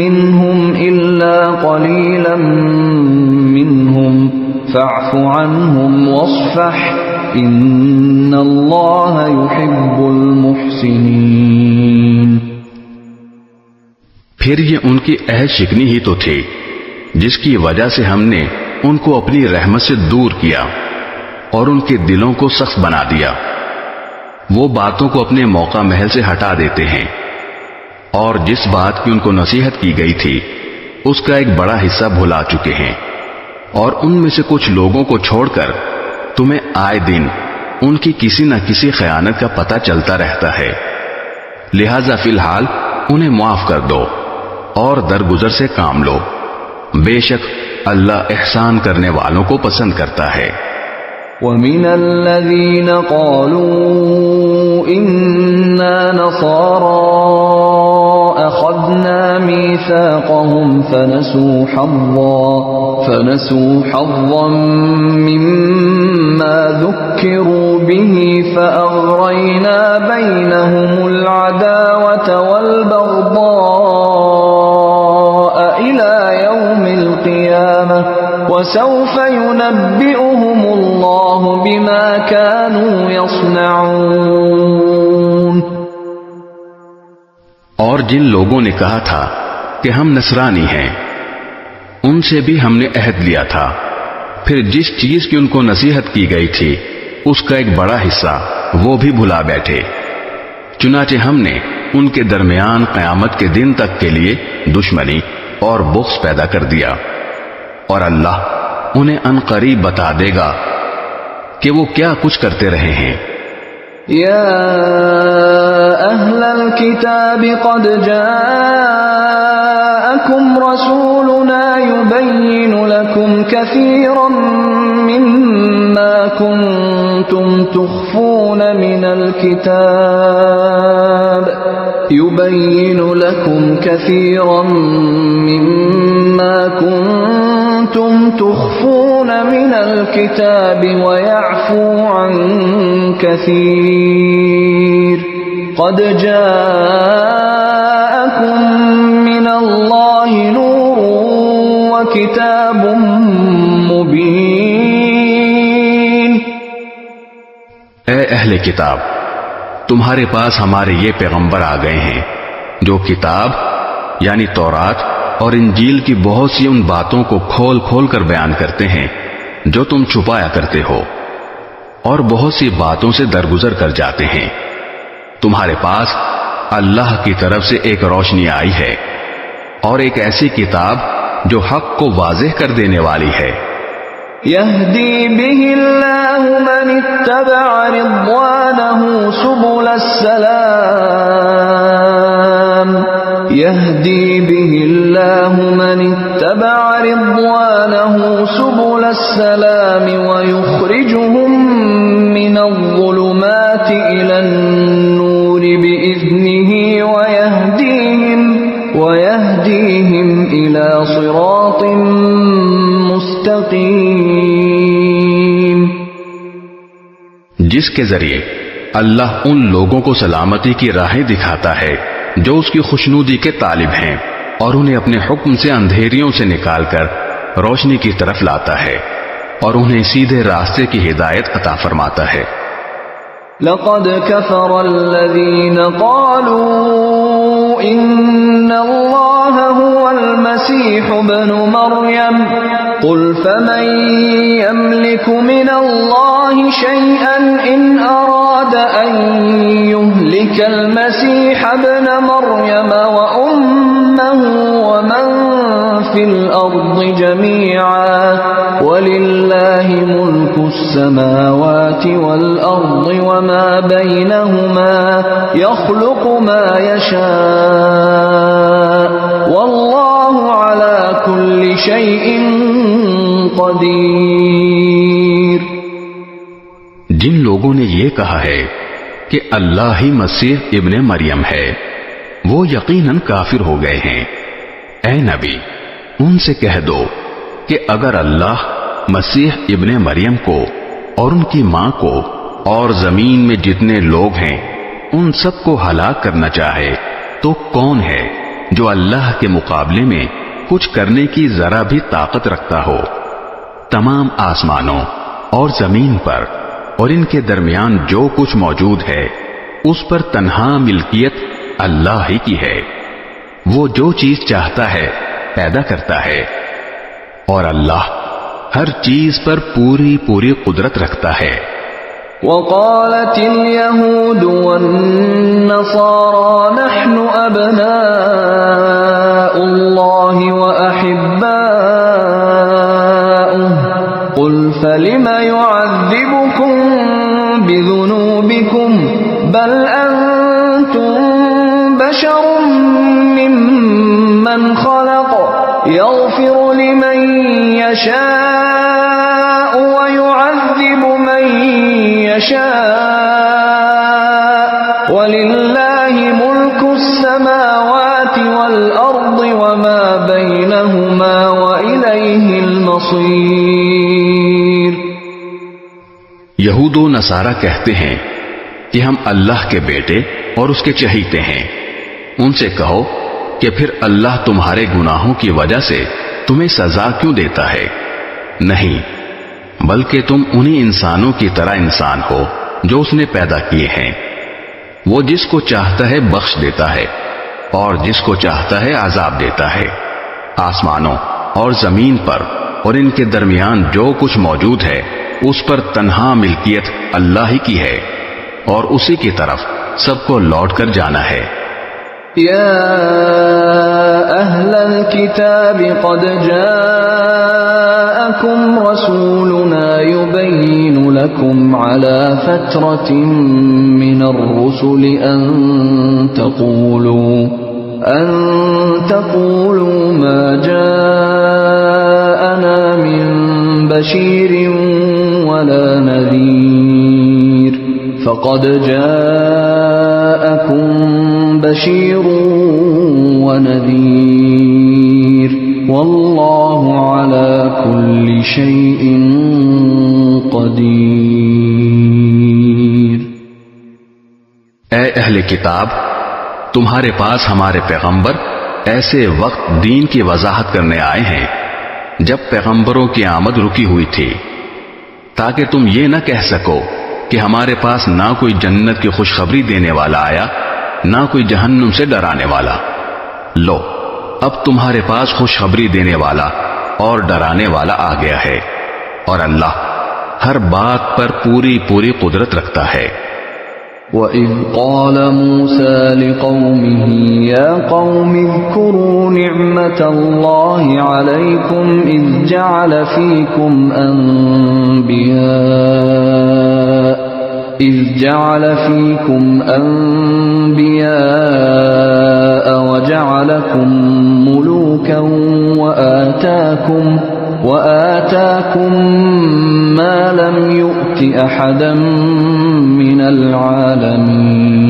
منهم إلا قليلا منهم فاعف عنهم واصفح إن الله يحب المحسنين۔ پھر یہ ان کی عہد شکنی ہی تو تھی جس کی وجہ سے ہم نے ان کو اپنی رحمت سے دور کیا اور ان کے دلوں کو سخت بنا دیا۔ وہ باتوں کو اپنے موقع محل سے ہٹا دیتے ہیں، اور جس بات کی ان کو نصیحت کی گئی تھی اس کا ایک بڑا حصہ بھلا چکے ہیں، اور ان میں سے کچھ لوگوں کو چھوڑ کر تمہیں آئے دن ان کی کسی نہ کسی خیانت کا پتہ چلتا رہتا ہے، لہذا فی الحال انہیں معاف کر دو اور درگزر سے کام لو، بے شک اللہ احسان کرنے والوں کو پسند کرتا ہے۔ وَمِنَ الَّذِينَ قَالُوا إِنَّا نَصَارَىٰ أَخَذْنَا مِيثَاقَهُمْ فَنَسُوا حَظًّا مِّمَّا ذُكِّرُوا بِهِ فَأَغْرَيْنَا بَيْنَهُمُ الْعَدَاوَةَ وَالْبَغْضَاءَ إِلَىٰ يَوْمِ الْقِيَامَةِ وَسَوْفَ يُنَبِّئُهُمُ اللَّهُ بِمَا كَانُوا يَصْنَعُونَ۔ اور جن لوگوں نے کہا تھا کہ ہم نصرانی ہیں ان سے بھی ہم نے عہد لیا تھا، پھر جس چیز کی ان کو نصیحت کی گئی تھی اس کا ایک بڑا حصہ وہ بھی بھلا بیٹھے، چنانچہ ہم نے ان کے درمیان قیامت کے دن تک کے لیے دشمنی اور بغض پیدا کر دیا، اور اللہ انہیں عنقریب بتا دے گا کہ وہ کیا کچھ کرتے رہے ہیں۔ یا اہل الکتاب قد جاءکم رسولنا يبین لکم کثیرا مما کنتم تخفون من الكتاب ويعفو عن كثير قد جاءكم من الله نور وكتاب مبين۔ اے اہل کتاب، تمہارے پاس ہمارے یہ پیغمبر آ گئے ہیں جو کتاب یعنی تورات اور انجیل کی بہت سی ان باتوں کو کھول کھول کر بیان کرتے ہیں جو تم چھپایا کرتے ہو، اور بہت سی باتوں سے درگزر کر جاتے ہیں۔ تمہارے پاس اللہ کی طرف سے ایک روشنی آئی ہے اور ایک ایسی کتاب جو حق کو واضح کر دینے والی ہے۔ يهدي به الله من اتبع رضوانه سبل السلام يهدي به الله من اتبع رضوانه سبل السلام ويخرجهم من الظلمات إلى النور بإذنه ويهديهم إلى صراط مستقیم، جس کے ذریعے اللہ ان لوگوں کو سلامتی کی راہیں دکھاتا ہے جو اس کی خوشنودی کے طالب ہیں، اور انہیں اپنے حکم سے اندھیریوں سے نکال کر روشنی کی طرف لاتا ہے اور انہیں سیدھے راستے کی ہدایت عطا فرماتا ہے۔ لقد كفر الذين قالوا إن الله هو المسيح ابن مريم قل فمن يملك من الله شيئا إن أراد أن يهلك المسيح ابن مريم وأمه ومن في الأرض جميعا ولله ملك السماوات والأرض وما بينهما يخلق ما يشاء والله على كل شيء قدیر۔ جن لوگوں نے یہ کہا ہے کہ اللہ ہی مسیح ابن مریم ہے، وہ یقیناً کافر ہو گئے ہیں۔ اے نبی، ان سے کہہ دو کہ اگر اللہ مسیح ابن مریم کو اور ان کی ماں کو اور زمین میں جتنے لوگ ہیں ان سب کو ہلاک کرنا چاہے تو کون ہے جو اللہ کے مقابلے میں کچھ کرنے کی ذرا بھی طاقت رکھتا ہو؟ تمام آسمانوں اور زمین پر اور ان کے درمیان جو کچھ موجود ہے اس پر تنہا ملکیت اللہ ہی کی ہے۔ وہ جو چیز چاہتا ہے پیدا کرتا ہے، اور اللہ ہر چیز پر پوری پوری قدرت رکھتا ہے۔ وقالت اليهود والنصارى نحن أبناء الله وأحباؤه قل فلم يعذبكم بذنوبكم بل أنتم بشر ممن خلق يغفر لمن يشاء ويعذب من يشاء ولله ملك السماوات والأرض وما بينهما وإليه المصير۔ یہود و نصارہ کہتے ہیں کہ ہم اللہ کے بیٹے اور اس کے چہیتے ہیں۔ ان سے کہو کہ پھر اللہ تمہارے گناہوں کی وجہ سے تمہیں سزا کیوں دیتا ہے؟ نہیں، بلکہ تم انہی انسانوں کی طرح انسان ہو جو اس نے پیدا کیے ہیں۔ وہ جس کو چاہتا ہے بخش دیتا ہے اور جس کو چاہتا ہے عذاب دیتا ہے۔ آسمانوں اور زمین پر اور ان کے درمیان جو کچھ موجود ہے اس پر تنہا ملکیت اللہ ہی کی ہے، اور اسی کی طرف سب کو لوٹ کر جانا ہے۔ يا أهل الكتاب قد جاءكم رسولنا يبين لكم على فترة من الرسل أن تقولوا ما جاءنا من بشير ولا نذير فقد جاءكم بشير ونذير والله على كل شيء قدير۔ اے اہل کتاب، تمہارے پاس ہمارے پیغمبر ایسے وقت دین کی وضاحت کرنے آئے ہیں جب پیغمبروں کی آمد رکی ہوئی تھی، تاکہ تم یہ نہ کہہ سکو کہ ہمارے پاس نہ کوئی جنت کی خوشخبری دینے والا آیا نہ کوئی جہنم سے ڈرانے والا۔ لو اب تمہارے پاس خوشخبری دینے والا اور ڈرانے والا آ گیا ہے، اور اللہ ہر بات پر پوری پوری قدرت رکھتا ہے۔ وَإِذْ قَالَ مُوسَى لِقَوْمِهِ يَا قَوْمِ اذْكُرُوا نِعْمَةَ اللَّهِ عَلَيْكُمْ إِذْ جَعَلَ فِيكُمْ أَنْبِيَاءَ وَجَعَلَكُمْ مُلُوكًا وَآتَاكُمْ مَا لَمْ يُؤْتِ أَحَدًا مِنَ الْعَالَمِينَ۔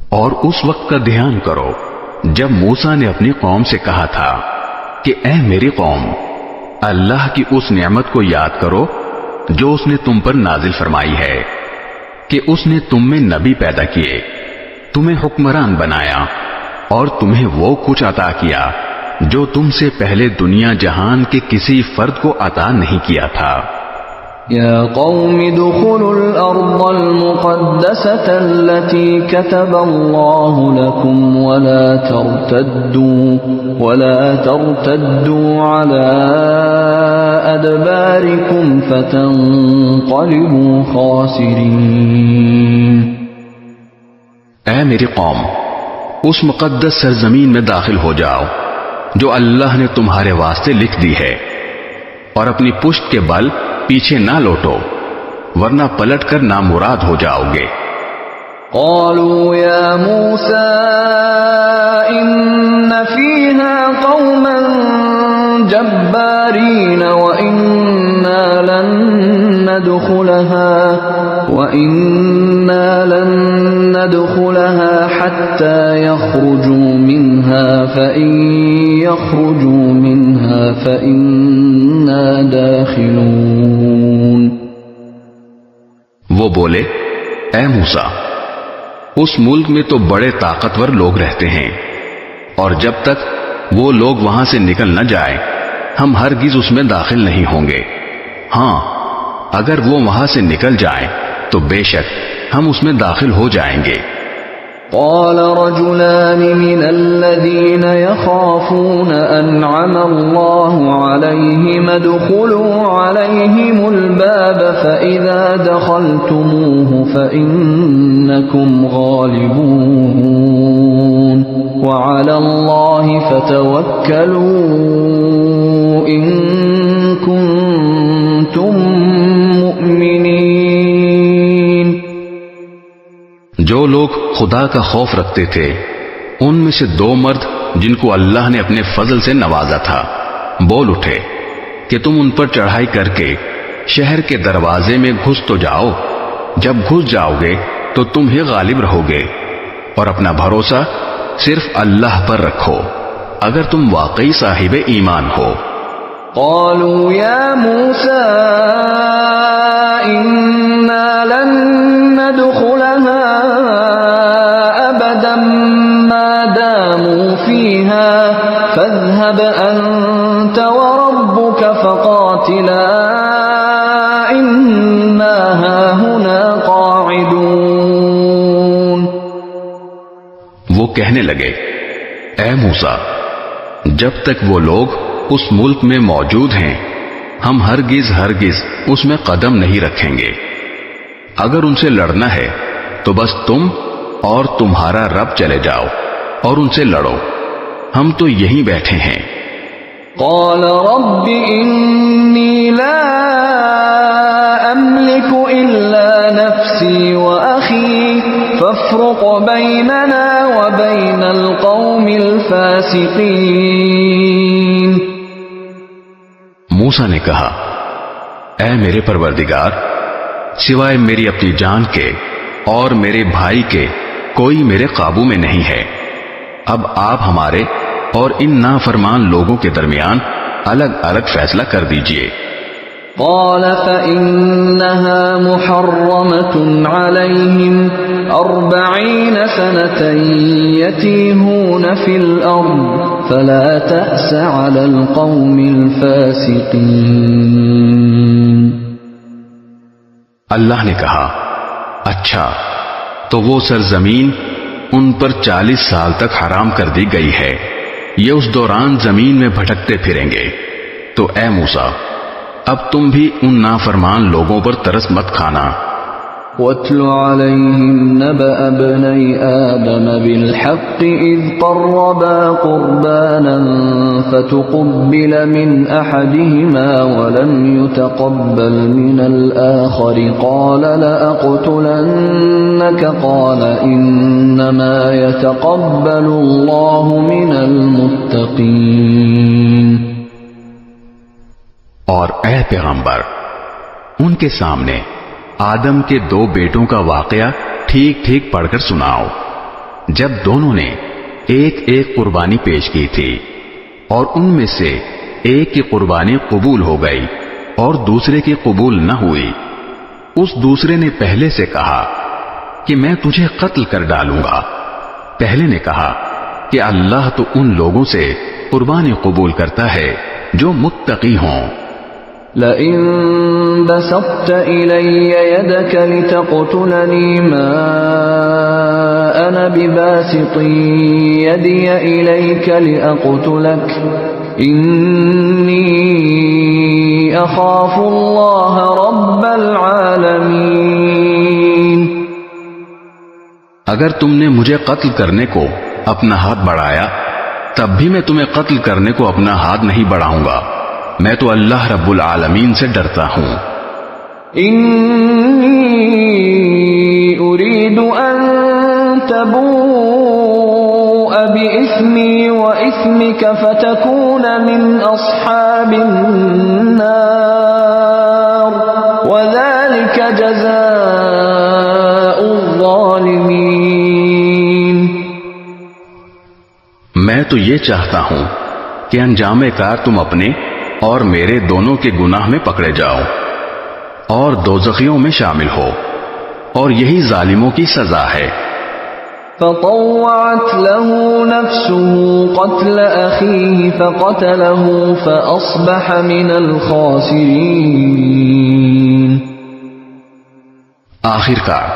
اور اس وقت کا دھیان کرو جب موسیٰ نے اپنی قوم سے کہا تھا کہ اے میری قوم، اللہ کی اس نعمت کو یاد کرو جو اس نے تم پر نازل فرمائی ہے کہ اس نے تم میں نبی پیدا کیے، تمہیں حکمران بنایا اور تمہیں وہ کچھ عطا کیا جو تم سے پہلے دنیا جہان کے کسی فرد کو عطا نہیں کیا تھا۔ یا قوم ادخلوا الارض المقدسة التي كتب اللہ لکم ولا ترتدوا على ادبارکم فتنقلبوا خاسرین۔ اے میری قوم، اس مقدس سرزمین میں داخل ہو جاؤ جو اللہ نے تمہارے واسطے لکھ دی ہے، اور اپنی پشت کے بل پیچھے نہ لوٹو ورنہ پلٹ کر نامراد ہو جاؤ گے۔ قالوا یا موسیٰ ان فیہا قوما جبارین وإنا لن ندخلها حتى يخرجوا منها فإن يخرجوا منها فإنا داخلون۔ وہ بولے اے موسیٰ، اس ملک میں تو بڑے طاقتور لوگ رہتے ہیں، اور جب تک وہ لوگ وہاں سے نکل نہ جائیں ہم ہرگز اس میں داخل نہیں ہوں گے۔ ہاں اگر وہ وہاں سے نکل جائیں تو بے شک ہم اس میں داخل ہو جائیں گے۔ قال رجلان من الذين يخافون أنعم الله عليهم ادخلوا عليهم الباب فإذا دخلتموه فإنكم غالبون وعلى الله فتوكلوا إن كنتم مؤمنين۔ جو لوگ خدا کا خوف رکھتے تھے ان میں سے دو مرد جن کو اللہ نے اپنے فضل سے نوازا تھا بول اٹھے کہ تم ان پر چڑھائی کر کے شہر کے دروازے میں گھس تو جاؤ، جب گھس جاؤ گے تو تم ہی غالب رہو گے، اور اپنا بھروسہ صرف اللہ پر رکھو اگر تم واقعی صاحب ایمان ہو۔ قالوا یا موسیٰ انا لن ندخلها ابدا ما داموا فيها فاذهب انت وربك فقاتلا انا هاهنا قاعدون۔ وہ کہنے لگے اے موسیٰ، جب تک وہ لوگ اس ملک میں موجود ہیں ہم ہرگز اس میں قدم نہیں رکھیں گے۔ اگر ان سے لڑنا ہے تو بس تم اور تمہارا رب چلے جاؤ اور ان سے لڑو، ہم تو یہیں بیٹھے ہیں۔ قال رب انی لا املک الا نفسی واخی فافرق بیننا وبین القوم الفاسقین۔ موسیٰ نے کہا اے میرے پروردگار، سوائے میری اپنی جان کے اور میرے بھائی کے کوئی میرے قابو میں نہیں ہے، اب آپ ہمارے اور ان نافرمان لوگوں کے درمیان الگ الگ فیصلہ کر دیجئے۔ قال فإنها محرمة عليهم 40 سنة يتيهون في الأرض فلا تأس على القوم الفاسقين۔ اللہ نے کہا اچھا، تو وہ سرزمین ان پر 40 سال تک حرام کر دی گئی ہے، یہ اس دوران زمین میں بھٹکتے پھریں گے۔ تو اے موسیٰ، اب تم بھی ان نافرمان لوگوں پر ترس مت کھانا۔ وَاتْلُ عَلَيْهِمْ نَبَأَ ابْنَيْ آدَمَ بِالْحَقِّ إِذْ قَرَّبَا قُرْبَانًا فَتُقُبِّلَ مِنْ أَحَدِهِمَا وَلَمْ يُتَقَبَّلْ مِنَ الْآخَرِ قَالَ لَأَقْتُلَنَّكَ قَالَ إِنَّمَا يَتَقَبَّلُ اللَّهُ مِنَ الْمُتَّقِينَ۔ اور اے پیغمبر، ان کے سامنے آدم کے 2 بیٹوں کا واقعہ ٹھیک ٹھیک پڑھ کر سناؤ، جب دونوں نے ایک ایک قربانی پیش کی تھی، اور ان میں سے ایک کی قربانی قبول ہو گئی اور دوسرے کی قبول نہ ہوئی۔ اس دوسرے نے پہلے سے کہا کہ میں تجھے قتل کر ڈالوں گا۔ پہلے نے کہا کہ اللہ تو ان لوگوں سے قربانی قبول کرتا ہے جو متقی ہوں۔ لئن بسطت إلي يدك لتقتلني ما أنا بباسط يدي إليك لأقتلك إني أخاف الله رب العالمين۔ اگر تم نے مجھے قتل کرنے کو اپنا ہاتھ بڑھایا، تب بھی میں تمہیں قتل کرنے کو اپنا ہاتھ نہیں بڑھاؤں گا، میں تو اللہ رب العالمین سے ڈرتا ہوں۔ انی اريد ان تبوء باسمی واسمک فتکون من اصحاب النار وذلك جزاء الظالمین۔ میں تو یہ چاہتا ہوں کہ انجام کار تم اپنے اور میرے دونوں کے گناہ میں پکڑے جاؤ اور دوزخیوں میں شامل ہو، اور یہی ظالموں کی سزا ہے۔ فطوعت له نفسه قتل أخيه فقتله فأصبح من الخاسرين۔ آخر کار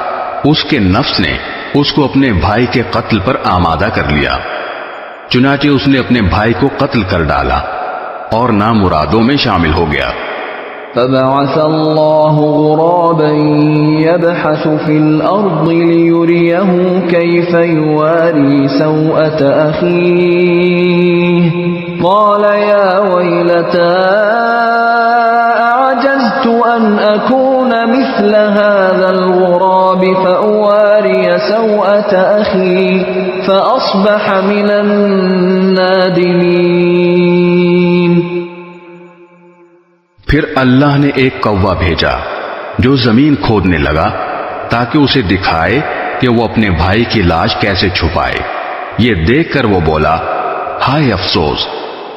اس کے نفس نے اس کو اپنے بھائی کے قتل پر آمادہ کر لیا، چنانچہ اس نے اپنے بھائی کو قتل کر ڈالا اور نامرادوں میں شامل ہو گیا۔ فبعث الله غرابا يبحث في الأرض ليريه كيف يواري سوءة أخيه قال يا ويلتى أعجزت أن أكون مثل هذا الغراب فأواري سوءة أخي فأصبح من النادمين۔ پھر اللہ نے ایک کوا بھیجا جو زمین کھودنے لگا تاکہ اسے دکھائے کہ وہ اپنے بھائی کی لاش کیسے چھپائے۔ یہ دیکھ کر وہ بولا، ہائے افسوس،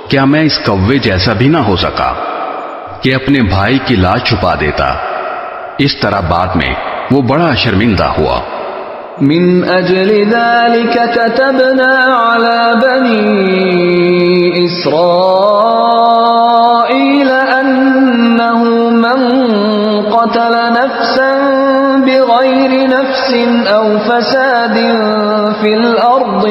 کیا میں اس کوے جیسا بھی نہ ہو سکا کہ اپنے بھائی کی لاش چھپا دیتا۔ اس طرح بعد میں وہ بڑا شرمندہ ہوا۔ من اجل ذلك كتبنا على بني اسرائيل انه من قتل نفسا بغير نفس او فساد في الارض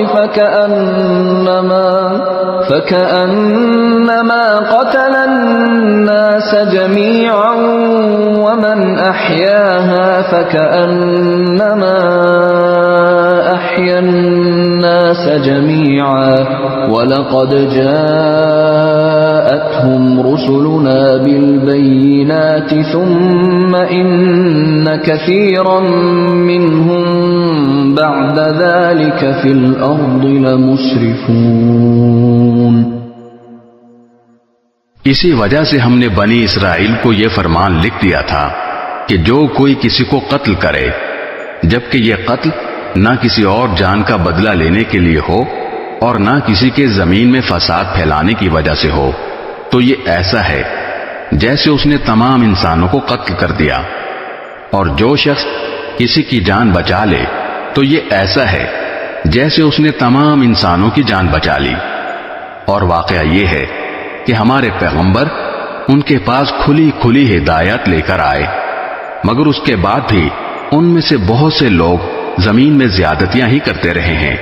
فكأنما قتل الناس جميعا ومن احياها فكأنما احيا الناس جميعا ولقد جاءتهم رسلنا بالبينات ثم ان كثيرا منهم بعد ذلك في الارض لمسرفون۔ اسی وجہ سے ہم نے بنی اسرائیل کو یہ فرمان لکھ دیا تھا کہ جو کوئی کسی کو قتل کرے، جبکہ یہ قتل نہ کسی اور جان کا بدلہ لینے کے لیے ہو اور نہ کسی کے زمین میں فساد پھیلانے کی وجہ سے ہو، تو یہ ایسا ہے جیسے اس نے تمام انسانوں کو قتل کر دیا، اور جو شخص کسی کی جان بچا لے تو یہ ایسا ہے جیسے اس نے تمام انسانوں کی جان بچا لی۔ اور واقعہ یہ ہے کہ ہمارے پیغمبر ان کے پاس کھلی کھلی ہدایت لے کر آئے، مگر اس کے بعد بھی ان میں سے بہت سے لوگ زمین میں زیادتیاں ہی کرتے رہے ہیں۔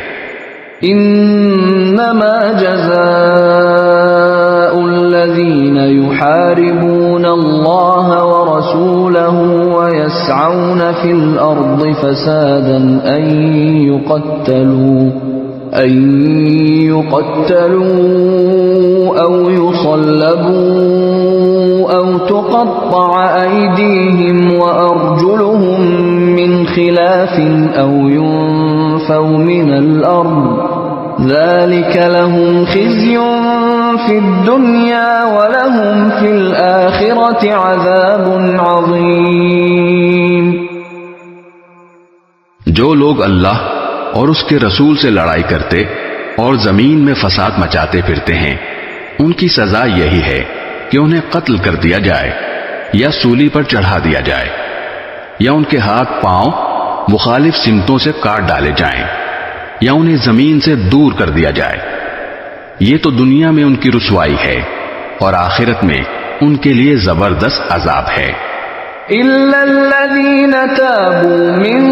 انما جزاء الذين يحاربون الله ورسوله ويسعون في الارض فسادا ان يقتلوا او يصلبوا او تقطع ايديهم وارجلهم من خلاف او ينفوا من الارض ذلك لهم خزي في الدنيا ولهم في الآخرة عذاب عظيم۔ جو لوگ اللہ اور اس کے رسول سے لڑائی کرتے اور زمین میں فساد مچاتے پھرتے ہیں، ان کی سزا یہی ہے کہ انہیں قتل کر دیا جائے یا سولی پر چڑھا دیا جائے یا ان کے ہاتھ پاؤں مخالف سمتوں سے کاٹ ڈالے جائیں یا انہیں زمین سے دور کر دیا جائے۔ یہ تو دنیا میں ان کی رسوائی ہے اور آخرت میں ان کے لیے زبردست عذاب ہے۔ إِلَّا الَّذِينَ تَابُوا مِن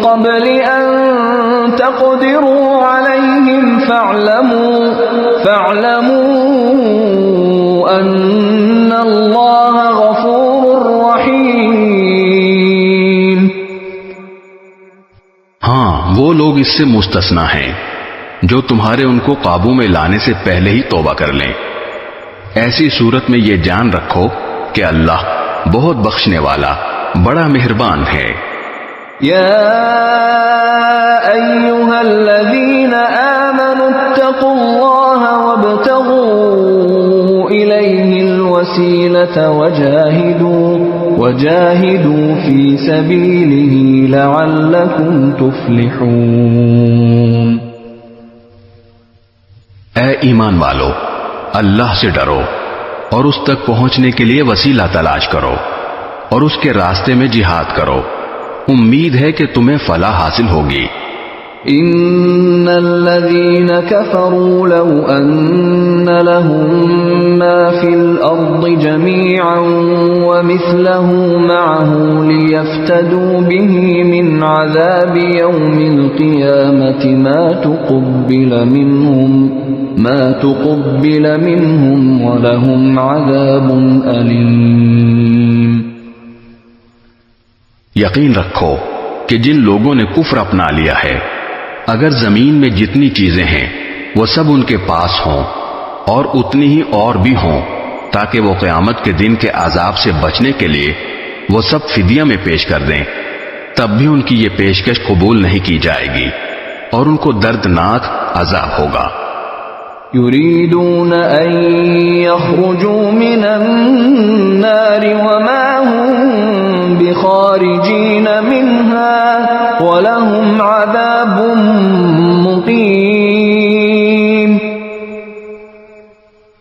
قَبْلِ أَن تَقْدِرُوا عَلَيْهِمْ فَاعْلَمُوا أَنَّ اللَّهَ غَفُورٌ رَّحِيمٌ۔ ہاں، وہ لوگ اس سے مستثنا ہیں جو تمہارے ان کو قابو میں لانے سے پہلے ہی توبہ کر لیں۔ ایسی صورت میں یہ جان رکھو کہ اللہ بہت بخشنے والا بڑا مہربان ہے۔ یا ایھا الذین آمنوا اتقوا اللہ وابتغوا الیہ الوسیلۃ وجاہدوا فی سبیلہ لعلکم تفلحون۔ اے ایمان والو، اللہ سے ڈرو اور اس تک پہنچنے کے لیے وسیلہ تلاش کرو اور اس کے راستے میں جہاد کرو، امید ہے کہ تمہیں فلاح حاصل ہوگی۔ ان الذين كفروا لو ان لهم ما في الارض جميعا ومثله معه ليفتدوا به من عذاب يوم القيامة ما تقبل منهم ولهم عذاب أليم۔ یقین رکھو کہ جن لوگوں نے کفر اپنا لیا ہے، اگر زمین میں جتنی چیزیں ہیں وہ سب ان کے پاس ہوں اور اتنی ہی اور بھی ہوں تاکہ وہ قیامت کے دن کے عذاب سے بچنے کے لیے وہ سب فدیہ میں پیش کر دیں، تب بھی ان کی یہ پیشکش قبول نہیں کی جائے گی اور ان کو دردناک عذاب ہوگا۔ يريدون أن يخرجوا من النار وما هم بخارجين منها ولهم عذاب مقيم۔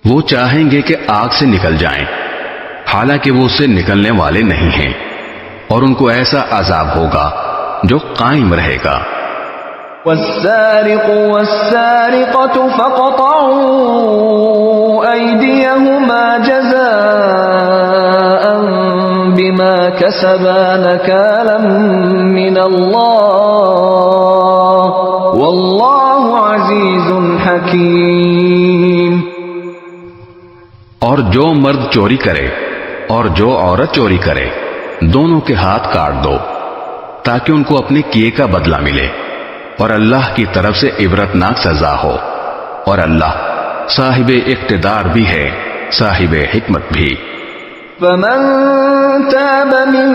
وہ چاہیں گے کہ آگ سے نکل جائیں، حالانکہ وہ اس سے نکلنے والے نہیں ہیں، اور ان کو ایسا عذاب ہوگا جو قائم رہے گا۔ والسارق والسارقة فاقطعوا أيديهما جزاء بما كسبا نكالا من الله والله عزيز حكيم۔ اور جو مرد چوری کرے اور جو عورت چوری کرے، دونوں کے ہاتھ کاٹ دو تاکہ ان کو اپنے کیے کا بدلہ ملے، اور اللہ کی طرف سے عبرتناک سزا ہو، اور اللہ صاحب اقتدار بھی ہے، صاحب حکمت بھی۔ فمن تاب من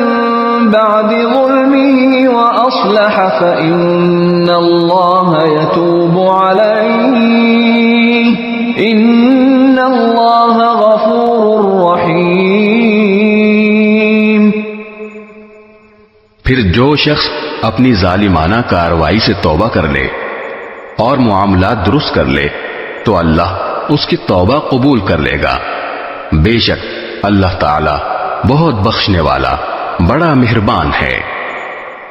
بعد ظلمه وأصلح فإن الله يتوب عليه إن الله غفور رحيم۔ پھر جو شخص اپنی ظالمانہ کارروائی سے توبہ کر لے اور معاملات درست کر لے تو اللہ اس کی توبہ قبول کر لے گا، بے شک اللہ تعالی بہت بخشنے والا بڑا مہربان ہے۔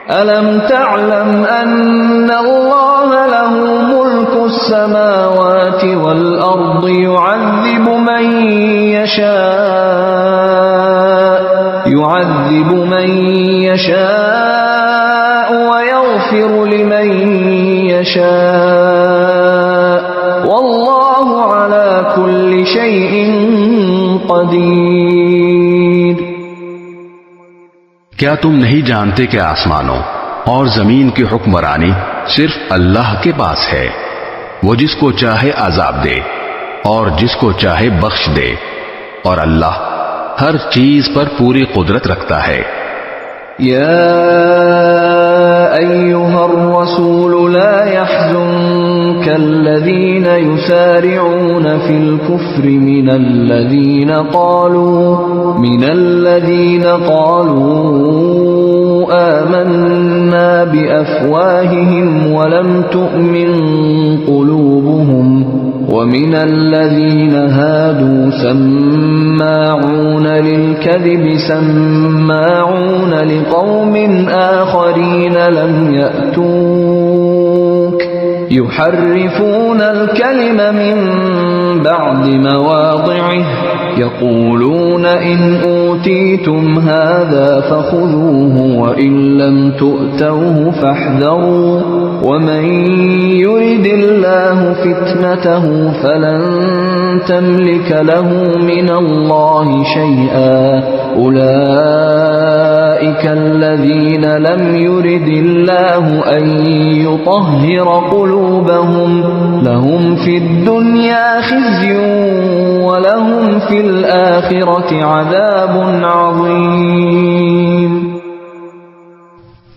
أَلَمْ تَعْلَمْ أَنَّ اللَّهَ لَهُ مُلْكُ السَّمَاوَاتِ وَالْأَرْضِ يُعَذِّبُ مَن يَشَاءُ وَيَغْفِرُ ويغفر لمن يشاء والله على كل شيء قدیر۔ کیا تم نہیں جانتے کہ آسمانوں اور زمین کی حکمرانی صرف اللہ کے پاس ہے؟ وہ جس کو چاہے عذاب دے اور جس کو چاہے بخش دے، اور اللہ ہر چیز پر پوری قدرت رکھتا ہے۔ یا ایھا الرسول لا يحزنك الذین یسارعون فی الكفر من الذین قالوا آمنا بأفواههم ولم تؤمن قلوبهم ومن الذين هادوا سماعون للكذب سماعون لقوم آخرين لم يأتوك يحرفون الكلم من بعد مواضعه يقولون إن أوتيتم هذا فخذوه وإن لم تؤتوه فاحذروا ومن يرد الله فتنته فلن تملك له من الله شيئا أولئك الذين لم يرد الله أن يطهر قلوبهم لهم في الدنيا خزي ولهم في الآخرة عذاب عظيم۔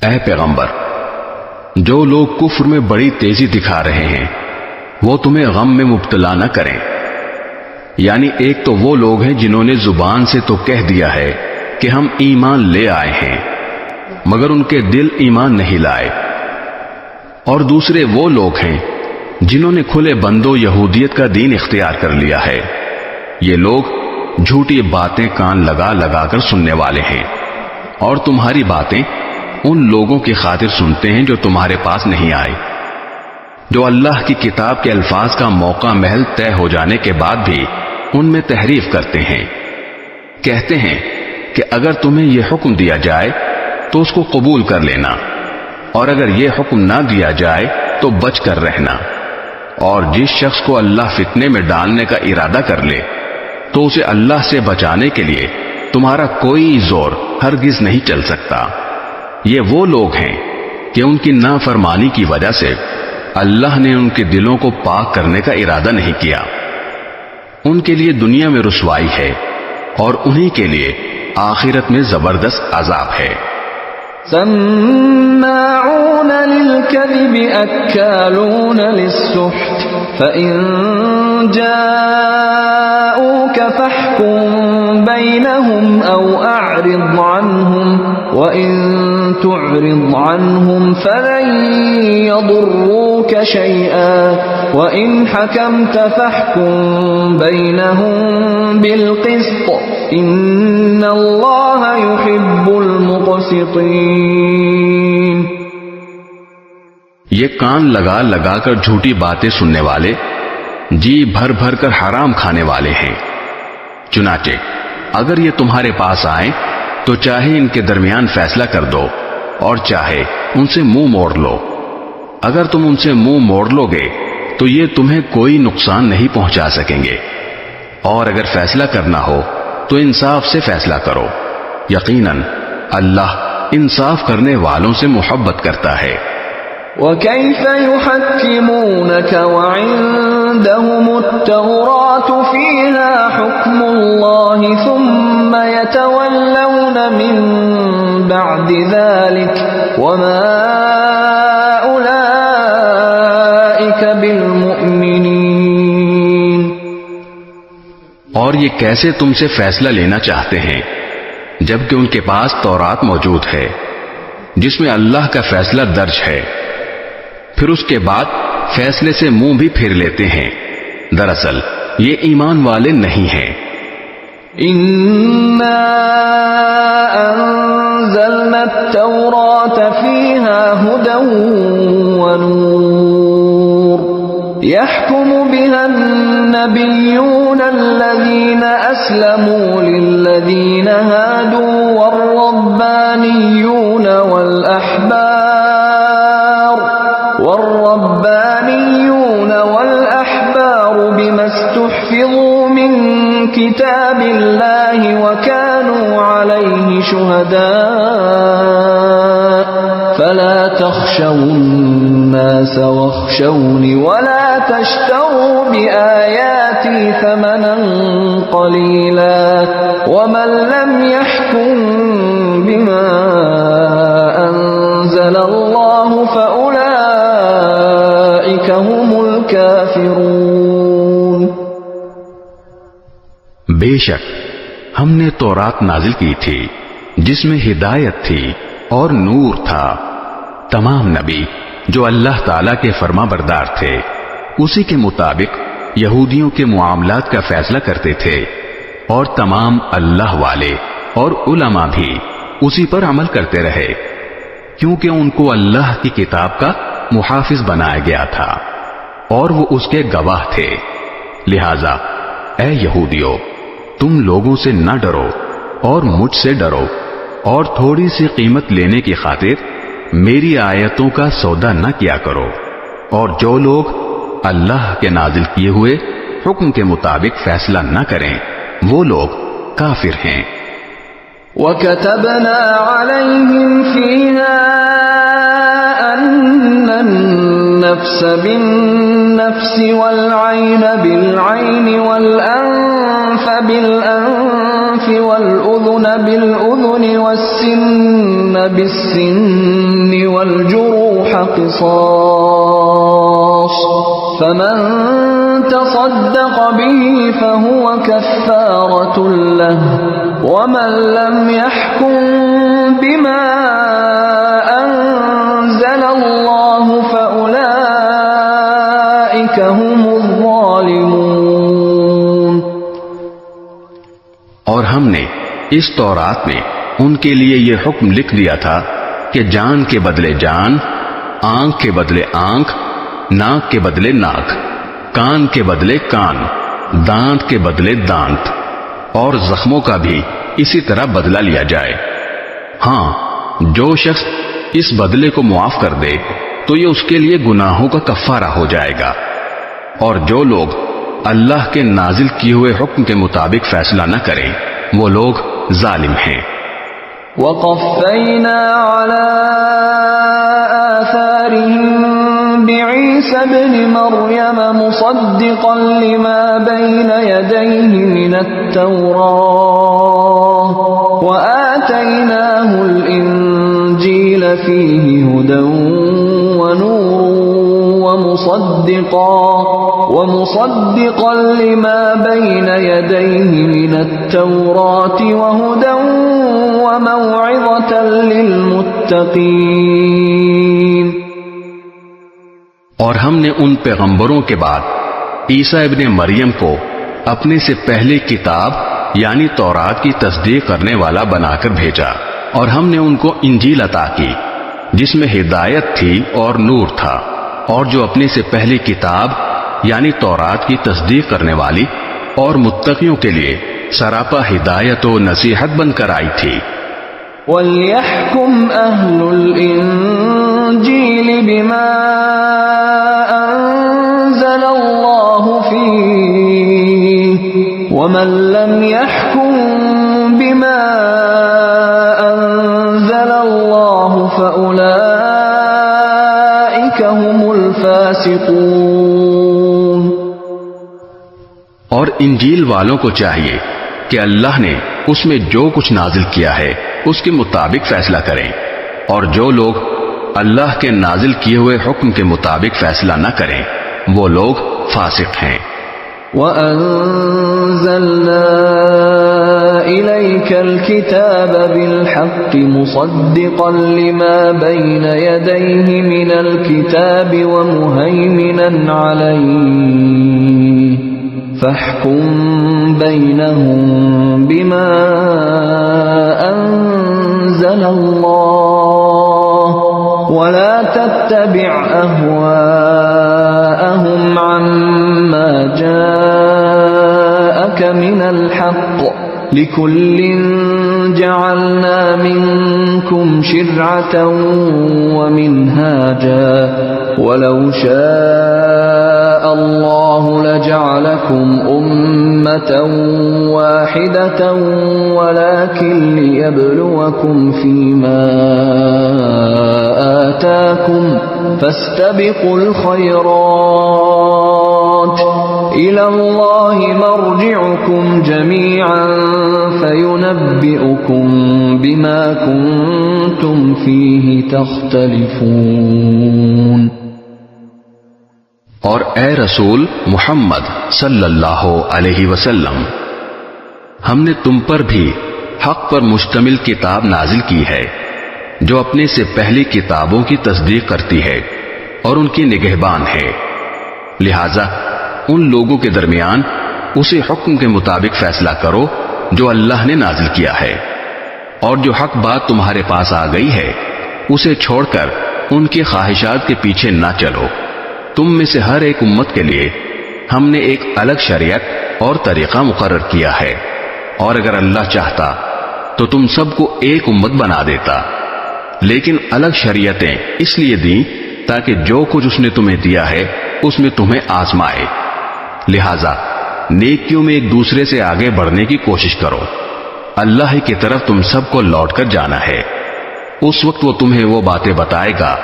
اے پیغمبر، جو لوگ کفر میں بڑی تیزی دکھا رہے ہیں وہ تمہیں غم میں مبتلا نہ کریں۔ یعنی ایک تو وہ لوگ ہیں جنہوں نے زبان سے تو کہہ دیا ہے کہ ہم ایمان لے آئے ہیں، مگر ان کے دل ایمان نہیں لائے، اور دوسرے وہ لوگ ہیں جنہوں نے کھلے بندوں یہودیت کا دین اختیار کر لیا ہے۔ یہ لوگ جھوٹی باتیں کان لگا لگا کر سننے والے ہیں، اور تمہاری باتیں ان لوگوں کی خاطر سنتے ہیں جو تمہارے پاس نہیں آئے، جو اللہ کی کتاب کے الفاظ کا موقع محل طے ہو جانے کے بعد بھی ان میں تحریف کرتے ہیں۔ کہتے ہیں کہ اگر تمہیں یہ حکم دیا جائے تو اس کو قبول کر لینا، اور اگر یہ حکم نہ دیا جائے تو بچ کر رہنا، اور جس شخص کو اللہ فتنے میں ڈالنے کا ارادہ کر لے تو اسے اللہ سے بچانے کے لیے تمہارا کوئی زور ہرگز نہیں چل سکتا۔ یہ وہ لوگ ہیں کہ ان کی نافرمانی کی وجہ سے اللہ نے ان کے دلوں کو پاک کرنے کا ارادہ نہیں کیا۔ ان کے لیے دنیا میں رسوائی ہے اور انہی کے لیے آخرت میں زبردست عذاب ہے۔ سماعون للكذب أكالون للسحت فإن جاءوك فاحكم بينهم أو أعرض عنهم وإن تعرض عنهم فلن يضروك شيئا وإن حكمت فاحكم بينهم بالقسط إن الله يحب المقسطين۔ یہ کان لگا لگا کر جھوٹی باتیں سننے والے جی بھر بھر کر حرام کھانے والے ہیں۔ چنانچہ اگر یہ تمہارے پاس آئیں تو چاہے ان کے درمیان فیصلہ کر دو اور چاہے ان سے منہ موڑ لو۔ اگر تم ان سے منہ موڑ لو گے تو یہ تمہیں کوئی نقصان نہیں پہنچا سکیں گے، اور اگر فیصلہ کرنا ہو تو انصاف سے فیصلہ کرو، یقیناً اللہ انصاف کرنے والوں سے محبت کرتا ہے۔ وَكَيْفَ يُحَكِّمُونَكَ وَعِندَهُمُ التَّوْرَاةُ فِيهَا حُكْمُ اللَّهِ ثُمَّ يَتَوَلَّوْنَ مِن بَعْدِ ذَلِكَ وَمَا أُولَئِكَ بِالْمُؤْمِنِينَ۔ اور یہ کیسے تم سے فیصلہ لینا چاہتے ہیں جبکہ ان کے پاس تورات موجود ہے جس میں اللہ کا فیصلہ درج ہے، پھر اس کے بعد فیصلے سے منہ بھی پھیر لیتے ہیں۔ دراصل یہ ایمان والے نہیں ہیں۔ إِنَّا أَنزَلْنَا التَّوْرَاةَ فِيهَا هُدًى وَنُورٌ يَحْكُمُ بِهَا النَّبِيُّونَ الَّذِينَ أَسْلَمُوا لِلَّذِينَ هَادُوا وَالرَّبَّانِيُّونَ وَالْأَحْبَارُ والربانيون والأحبار بما استحفظوا من كتاب الله وكانوا عليه شهداء فلا تخشوا الناس واخشوني ولا تشتروا بآياتي ثمنا قليلا ومن لم يحكم بما أنزل الله فأولئك هم الكافرون۔ بے شک ہم نے تورات نازل کی تھی جس میں ہدایت تھی اور نور تھا۔ تمام نبی جو اللہ تعالیٰ کے فرما بردار تھے اسی کے مطابق یہودیوں کے معاملات کا فیصلہ کرتے تھے، اور تمام اللہ والے اور علماء بھی اسی پر عمل کرتے رہے، کیونکہ ان کو اللہ کی کتاب کا محافظ بنایا گیا تھا اور وہ اس کے گواہ تھے۔ لہذا اے یہودیو، تم لوگوں سے نہ ڈرو اور مجھ سے ڈرو، اور تھوڑی سی قیمت لینے کی خاطر میری آیتوں کا سودا نہ کیا کرو، اور جو لوگ اللہ کے نازل کیے ہوئے حکم کے مطابق فیصلہ نہ کریں وہ لوگ کافر ہیں۔ وَكَتَبْنَا عَلَيْهِمْ فِيهَا أَنَّ النَّفْسَ بِالنَّفْسِ وَالْعَيْنَ بِالْعَيْنِ وَالْأَنفَ بِالْأَنفِ وَالْأُذُنَ بِالْأُذُنِ وَالسِّنَّ بِالسِّنِّ وَالْجُرُوحَ قِصَاصٌ فَمَن تَصَدَّقَ بِهِ فَهُوَ كَفَّارَةٌ لَّهُ وَمَن لَّمْ يَحْكُم بِمَا أَنزَلَ اللَّهُ فَأُولَئِكَ هُمُ الظَّالِمُونَ۔ اور ہم نے اس تورات میں ان کے لیے یہ حکم لکھ دیا تھا کہ جان کے بدلے جان، آنکھ کے بدلے آنکھ، ناک کے بدلے ناک، کان کے بدلے کان، دانت کے بدلے دانت، اور زخموں کا بھی اسی طرح بدلہ لیا جائے۔ ہاں، جو شخص اس بدلے کو معاف کر دے تو یہ اس کے لیے گناہوں کا کفارہ ہو جائے گا، اور جو لوگ اللہ کے نازل کیے ہوئے حکم کے مطابق فیصلہ نہ کریں وہ لوگ ظالم ہیں۔ وَقَفَّيْنَا عَلَىٰ آثَارِهِم بِعِيسَى ابْنِ مَرْيَمَ مُصَدِّقًا لِّمَا بَيْنَ يَدَيْهِ مِنَ التَّوْرَاةِ وَآتَيْنَاهُ الْإِنجِيلَ فِيهِ هُدًى وَنُورٌ وَمُصَدِّقًا لِّمَا بَيْنَ يَدَيْهِ مِنَ التَّوْرَاةِ وَهُدًى وَمَوْعِظَةً لِّلْمُتَّقِينَ۔ اور ہم نے ان پیغمبروں کے بعد عیسیٰ ابن مریم کو اپنے سے پہلے کتاب یعنی تورات کی تصدیق کرنے والا بنا کر بھیجا، اور ہم نے ان کو انجیل عطا کی جس میں ہدایت تھی اور نور تھا، اور جو اپنے سے پہلی کتاب یعنی تورات کی تصدیق کرنے والی اور متقیوں کے لیے سراپا ہدایت و نصیحت بن کر آئی تھی۔ وَلْيَحْكُمْ أَهْلُ الْإِنجِيلِ بِمَا أَنزَلَ اللَّهُ فِيهِ وَمَن لَّمْ يَحْكُم بِمَا أَنزَلَ اللَّهُ فَأُولَئِكَ هُمُ الْفَاسِقُونَ۔ اور انجیل والوں کو چاہیے کہ اللہ نے اس میں جو کچھ نازل کیا ہے اس کے مطابق فیصلہ کریں، اور جو لوگ اللہ کے نازل کیے ہوئے حکم کے مطابق فیصلہ نہ کریں وہ لوگ فاسق ہیں۔ وَأَنزَلْنَا إِلَيْكَ الْكِتَابَ بِالْحَقِّ مُصَدِّقًا لِّمَا بَيْنَ يَدَيْهِ مِنَ الْكِتَابِ وَمُهَيْمِنًا عَلَيْهِ فَاحْكُم بَيْنَهُم بِمَا أَنزَلَ اللَّهُ وَلَا تَتَّبِعْ أَهْوَاءَهُمْ عَمَّا جَاءَكَ مِنَ الْحَقِّ لِكُلٍّ جَعَلْنَا مِنكُمْ شِرْعَةً وَمِنْهَاجًا وَلَوْ شَاءَ اللَّهُ لَجَعَلَكُمْ أُمَّةً وَاحِدَةً وَلَكِنْ لِيَبْلُوَكُمْ فِيمَا آتَاكُمْ فَاسْتَبِقُوا الْخَيْرَاتِ إِلَى اللَّهِ مَرْجِعُكُمْ جَمِيعًا فَيُنَبِّئُكُم بِمَا كُنتُمْ فِيهِ تَخْتَلِفُونَ۔ اور اے رسول محمد صلی اللہ علیہ وسلم، ہم نے تم پر بھی حق پر مشتمل کتاب نازل کی ہے جو اپنے سے پہلی کتابوں کی تصدیق کرتی ہے اور ان کی نگہبان ہے، لہذا ان لوگوں کے درمیان اسی حکم کے مطابق فیصلہ کرو جو اللہ نے نازل کیا ہے، اور جو حق بات تمہارے پاس آ گئی ہے اسے چھوڑ کر ان کی خواہشات کے پیچھے نہ چلو۔ تم میں سے ہر ایک امت کے لیے ہم نے ایک الگ شریعت اور طریقہ مقرر کیا ہے، اور اگر اللہ چاہتا تو تم سب کو ایک امت بنا دیتا، لیکن الگ شریعتیں اس لیے دیں تاکہ جو کچھ اس نے تمہیں دیا ہے اس میں تمہیں آزمائے، لہذا نیکیوں میں ایک دوسرے سے آگے بڑھنے کی کوشش کرو۔ اللہ ہی کی طرف تم سب کو لوٹ کر جانا ہے، اس وقت وہ تمہیں وہ باتیں بتائے گا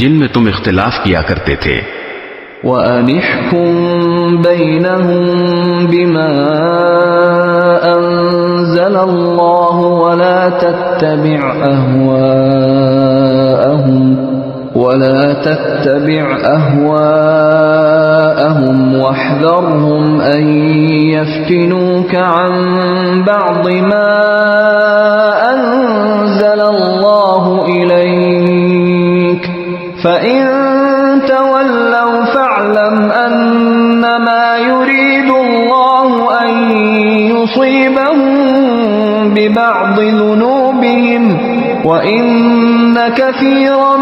جن میں تم اختلاف کیا کرتے تھے۔ وَأَنِحْكُمْ بَيْنَهُمْ بِمَا أَنزَلَ اللَّهُ وَلَا تَتَّبِعْ أَهْوَاءَهُمْ وَاحْذَرْهُمْ أَن يَفْتِنُوكَ عَن بَعْضِ مَا أَنزَلَ اللَّهُ إِلَيْكَ فَإِن تَوَلَّوْا فَاعْلَمْ أَنَّمَا يُرِيدُ اللَّهُ أَن يُصِيبَهُم بِبَعْضِ ذُنُوبِهِمْ وَإِنَّ كَثِيرًا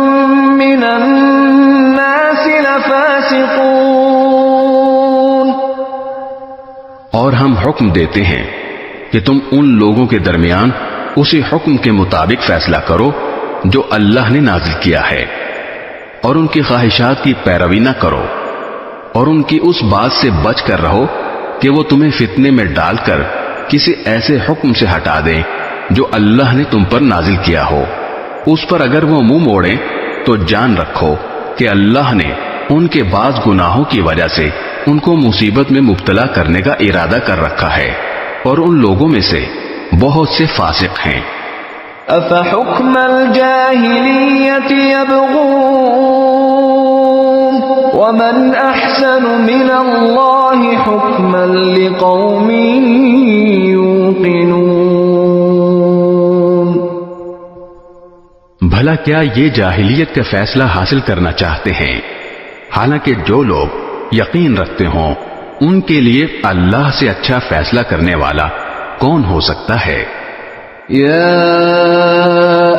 مِّنَ النَّاسِ لَفَاسِقُونَ۔ اور ہم حکم دیتے ہیں کہ تم ان لوگوں کے درمیان اسی حکم کے مطابق فیصلہ کرو جو اللہ نے نازل کیا ہے، اور ان کی خواہشات کی پیروی نہ کرو، اور ان کی اس بات سے بچ کر رہو کہ وہ تمہیں فتنے میں ڈال کر کسی ایسے حکم سے ہٹا دیں جو اللہ نے تم پر نازل کیا ہو۔ اس پر اگر وہ منہ موڑیں تو جان رکھو کہ اللہ نے ان کے بعض گناہوں کی وجہ سے ان کو مصیبت میں مبتلا کرنے کا ارادہ کر رکھا ہے، اور ان لوگوں میں سے بہت سے فاسق ہیں۔ أَفَحُكْمَ الْجَاهِلِيَّةِ يَبْغُونَ وَمَنْ أَحْسَنُ مِنَ اللَّهِ حُكْمًا لِقَوْمٍ يُوقِنُونَ۔ بھلا کیا یہ جاہلیت کا فیصلہ حاصل کرنا چاہتے ہیں، حالانکہ جو لوگ یقین رکھتے ہوں ان کے لیے اللہ سے اچھا فیصلہ کرنے والا کون ہو سکتا ہے؟ يا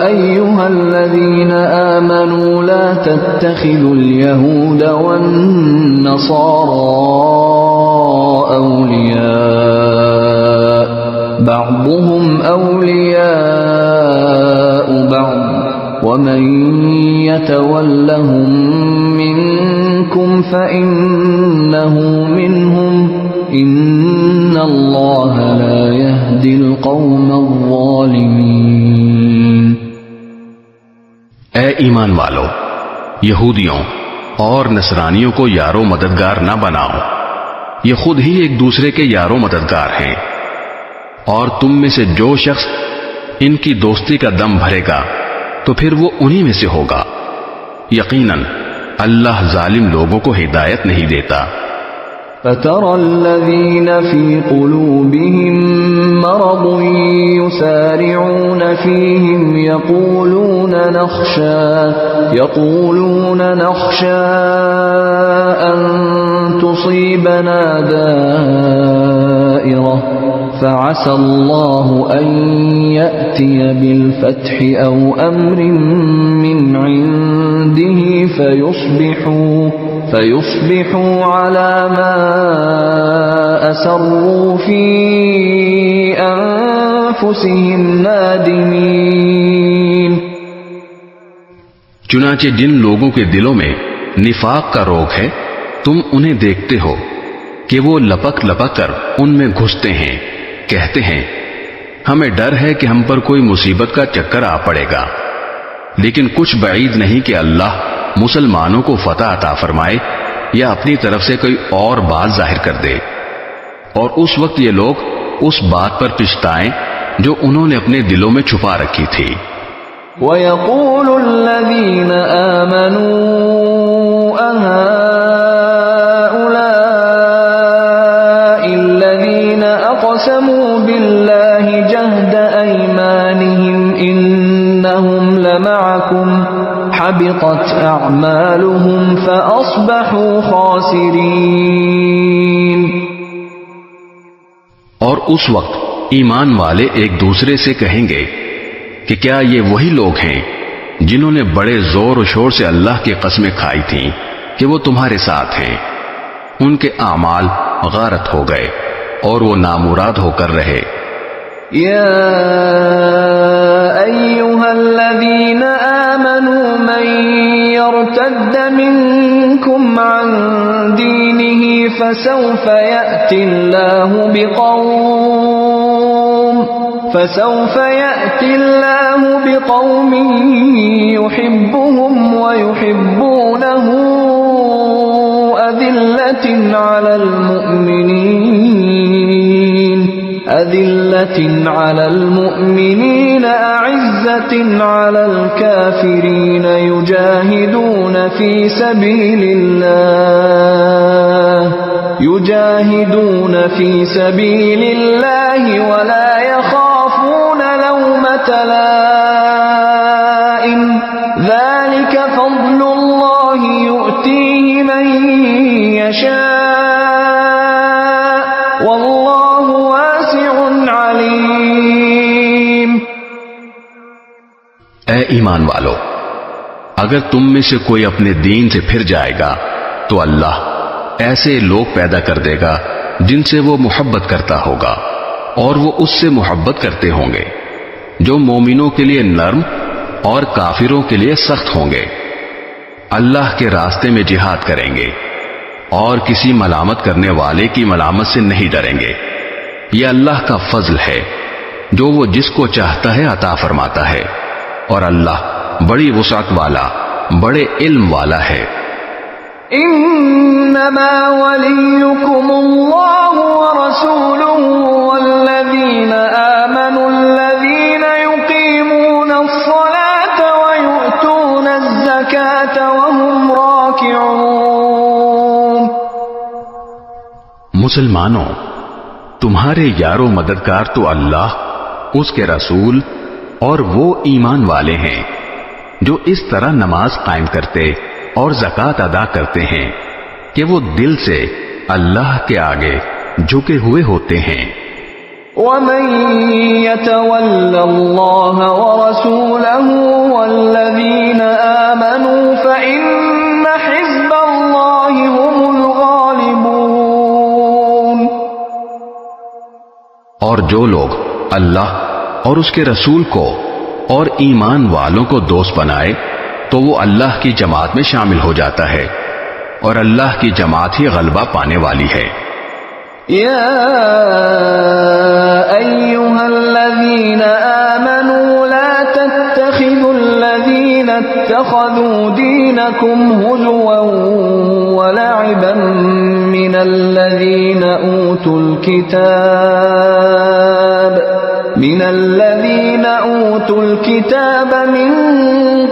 أيها الذين آمنوا لا تتخذوا اليهود والنصارى أولياء بعضهم أولياء بعض ومن يتولهم منكم فإنه منهم إن الله لا يهدي القوم الظالمين۔ اے ایمان والو، یہودیوں اور نصرانیوں کو یارو مددگار نہ بناؤ، یہ خود ہی ایک دوسرے کے یارو مددگار ہیں، اور تم میں سے جو شخص ان کی دوستی کا دم بھرے گا تو پھر وہ انہی میں سے ہوگا۔ یقیناً اللہ ظالم لوگوں کو ہدایت نہیں دیتا۔ فَتَرَى الَّذِينَ فِي قُلُوبِهِم مَّرَضٌ يُسَارِعُونَ فِيهِمْ يَقُولُونَ نَخْشَىٰ أَن تُصِيبَنَا دَائِرَةٌ فَعَسَى اللَّهُ أَن يَأْتِيَ بِالْفَتْحِ أَوْ أَمْرٍ مِّنْ عِندِهِ فيصبحوا على ما أسروا في أنفسهم نادمين۔ چنانچہ جن لوگوں کے دلوں میں نفاق کا روگ ہے، تم انہیں دیکھتے ہو کہ وہ لپک لپک کر ان میں گھستے ہیں، کہتے ہیں ہمیں ڈر ہے کہ ہم پر کوئی مصیبت کا چکر آ پڑے گا، لیکن کچھ بعید نہیں کہ اللہ مسلمانوں کو فتح عطا فرمائے یا اپنی طرف سے کوئی اور بات ظاہر کر دے، اور اس وقت یہ لوگ اس بات پر پچھتائیں جو انہوں نے اپنے دلوں میں چھپا رکھی تھی۔ وَيَقُولُ الَّذِينَ آمَنُوا أَهَٰؤُلَاءِ الَّذِينَ أَقْسَمُوا بِاللَّهِ جَهْدَ أَيْمَانِهِمْ إِنَّهُمْ لَمَعَكُمْ حَبِطَتْ أَعْمَالُهُمْ فَأَصْبَحُوا خَاسِرِينَ۔ اور اس وقت ایمان والے ایک دوسرے سے کہیں گے کہ کیا یہ وہی لوگ ہیں جنہوں نے بڑے زور و شور سے اللہ کی قسمیں کھائی تھیں کہ وہ تمہارے ساتھ ہیں، ان کے اعمال غارت ہو گئے اور وہ نامراد ہو کر رہے۔ یا ایھا الذین آمنوا من یرتد منکم عن دینہ فسوف یأتی اللہ بقوم يحبهم ويحبونه أذلة على المؤمنين أعزة على الكافرين يجاهدون في سبيل الله ولا يخافون لومة لائم ذلك فضل الله يؤتيه من يشاء والله واسع عليم۔ اے ایمان والو، اگر تم میں سے کوئی اپنے دین سے پھر جائے گا تو اللہ ایسے لوگ پیدا کر دے گا جن سے وہ محبت کرتا ہوگا اور وہ اس سے محبت کرتے ہوں گے، جو مومنوں کے لیے نرم اور کافروں کے لیے سخت ہوں گے، اللہ کے راستے میں جہاد کریں گے اور کسی ملامت کرنے والے کی ملامت سے نہیں ڈریں گے۔ یہ اللہ کا فضل ہے جو وہ جس کو چاہتا ہے عطا فرماتا ہے، اور اللہ بڑی وسعت والا، بڑے علم والا ہے۔ انما وليكم الله ورسوله والذين آمنوا الذين يقيمون الصلاة ويؤتون الزكاة وهم راكعون۔ مسلمانوں، تمہارے یار و مددگار تو اللہ، اس کے رسول اور وہ ایمان والے ہیں جو اس طرح نماز قائم کرتے اور زکوٰۃ ادا کرتے ہیں کہ وہ دل سے اللہ کے آگے جھکے ہوئے ہوتے ہیں۔ وَمَن يَتَوَلَّ اللَّهَ وَرَسُولَهُ وَالَّذِينَ آمَنُوا فَإِنَّ حِزْبَ اللَّهِ هُمُ الْغَالِبُونَ۔ اور جو لوگ اللہ اور اس کے رسول کو اور ایمان والوں کو دوست بنائے تو وہ اللہ کی جماعت میں شامل ہو جاتا ہے، اور اللہ کی جماعت ہی غلبہ پانے والی ہے۔ یا ایھا الذین آمنوا لا تتخذوا الذین اتخذوا دینکم ہزوا ولعبا من الذین اوتوا الكتاب من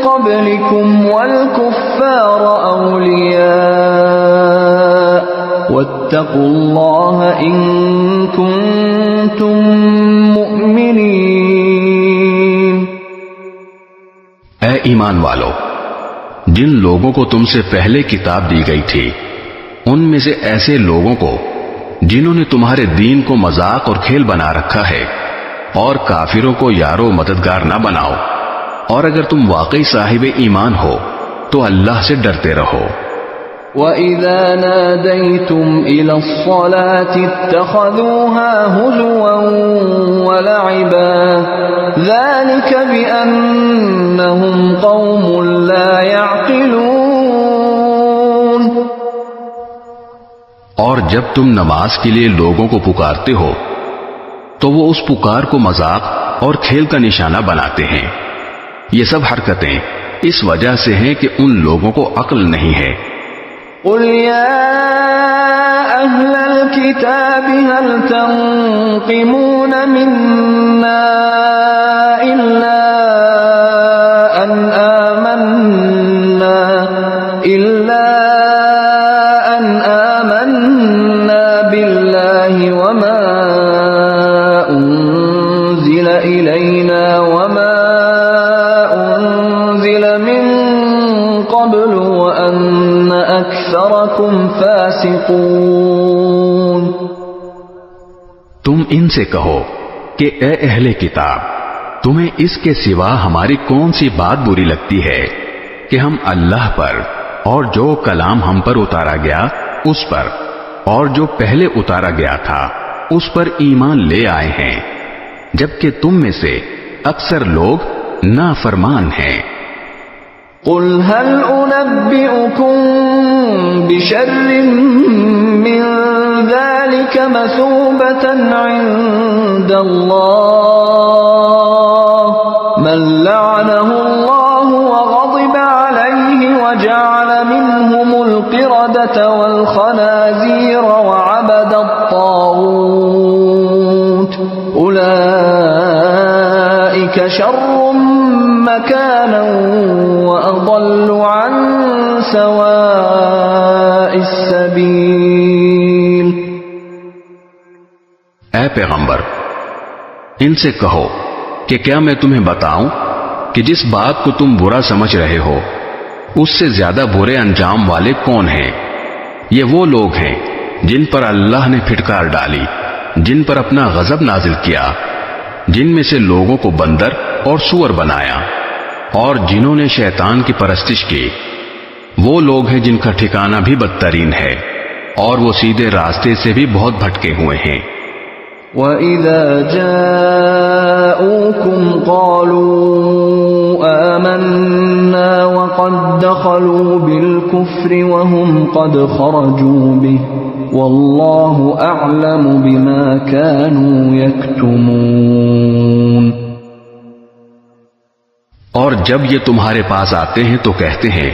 قبلكم والكفار أولياء واتقوا الله إن كنتم مؤمنين۔ اے ایمان والو، جن لوگوں کو تم سے پہلے کتاب دی گئی تھی ان میں سے ایسے لوگوں کو جنہوں نے تمہارے دین کو مذاق اور کھیل بنا رکھا ہے، اور کافروں کو یارو مددگار نہ بناؤ، اور اگر تم واقعی صاحب ایمان ہو تو اللہ سے ڈرتے رہو۔ وَإِذَا نَادَيْتُمْ إِلَى الصَّلَاةِ اتَّخَذُوهَا هُزُوًا وَلَعِبًا ذَلِكَ بِأَنَّهُمْ قَوْمٌ لَا يَعْقِلُونَ۔ اور جب تم نماز کے لیے لوگوں کو پکارتے ہو تو وہ اس پکار کو مذاق اور کھیل کا نشانہ بناتے ہیں۔ یہ سب حرکتیں اس وجہ سے ہیں کہ ان لوگوں کو عقل نہیں ہے۔ قل يا أهل الكتاب هل تنقمون منا إلا أن آمنا بالله وما أنزل إلينا وما أنزل من قبل وأن أكثركم فاسقون۔ تم ان سے کہو کہ اے اہل کتاب، تمہیں اس کے سوا ہماری کون سی بات بری لگتی ہے کہ ہم اللہ پر اور جو کلام ہم پر اتارا گیا اس پر اور جو پہلے اتارا گیا تھا اس پر ایمان لے آئے ہیں، جبکہ تم میں سے اکثر لوگ نافرمان ہیں۔ قل هل أنبئكم بشر من ذلك مثوبة عند الله من لعنه الله وغضب عليه وجعل منهم القردة والخنازير وعبد الطاغوت أولئك شر مكانا وأضل عن سواء السبيل۔ اے پیغمبر، ان سے کہو کہ کیا میں تمہیں بتاؤں کہ جس بات کو تم برا سمجھ رہے ہو اس سے زیادہ برے انجام والے کون ہیں؟ یہ وہ لوگ ہیں جن پر اللہ نے پھٹکار ڈالی، جن پر اپنا غضب نازل کیا، جن میں سے لوگوں کو بندر اور سور بنایا، اور جنہوں نے شیطان کی پرستش کی۔ وہ لوگ ہیں جن کا ٹھکانہ بھی بدترین ہے، اور وہ سیدھے راستے سے بھی بہت بھٹکے ہوئے ہیں۔ وَإِذَا جَاءُوكُمْ قَالُوا آمَنَّا وَقَدْ دَخَلُوا بِالْكُفْرِ وَهُمْ قَدْ خَرَجُوا بِهِ وَاللَّهُ أَعْلَمُ بِمَا كَانُوا يَكْتُمُونَ۔ اور جب یہ تمہارے پاس آتے ہیں تو کہتے ہیں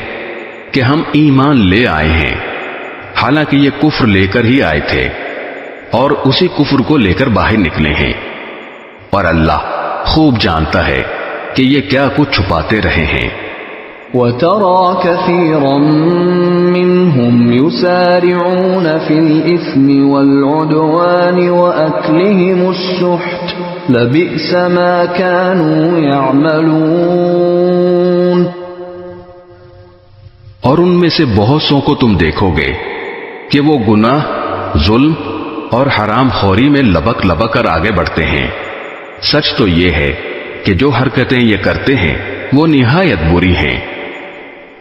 کہ ہم ایمان لے آئے ہیں، حالانکہ یہ کفر لے کر ہی آئے تھے اور اسی کفر کو لے کر باہر نکلے ہیں، اور اللہ خوب جانتا ہے کہ یہ کیا کچھ چھپاتے رہے ہیں۔ وَتَرَى كَثِيرًا مِّنْهُمْ يُسَارِعُونَ فِي الْإِثْمِ وَالْعُدْوَانِ وَأَكْلِهِمُ السُّحْتَ لَبِئْسَ مَا كَانُوا يَعْمَلُونَ۔ اور ان میں سے بہت سو کو تم دیکھو گے کہ وہ گناہ، ظلم اور حرام خوری میں لبک لبک کر آگے بڑھتے ہیں۔ سچ تو یہ ہے کہ جو حرکتیں یہ کرتے ہیں وہ نہایت بری ہیں۔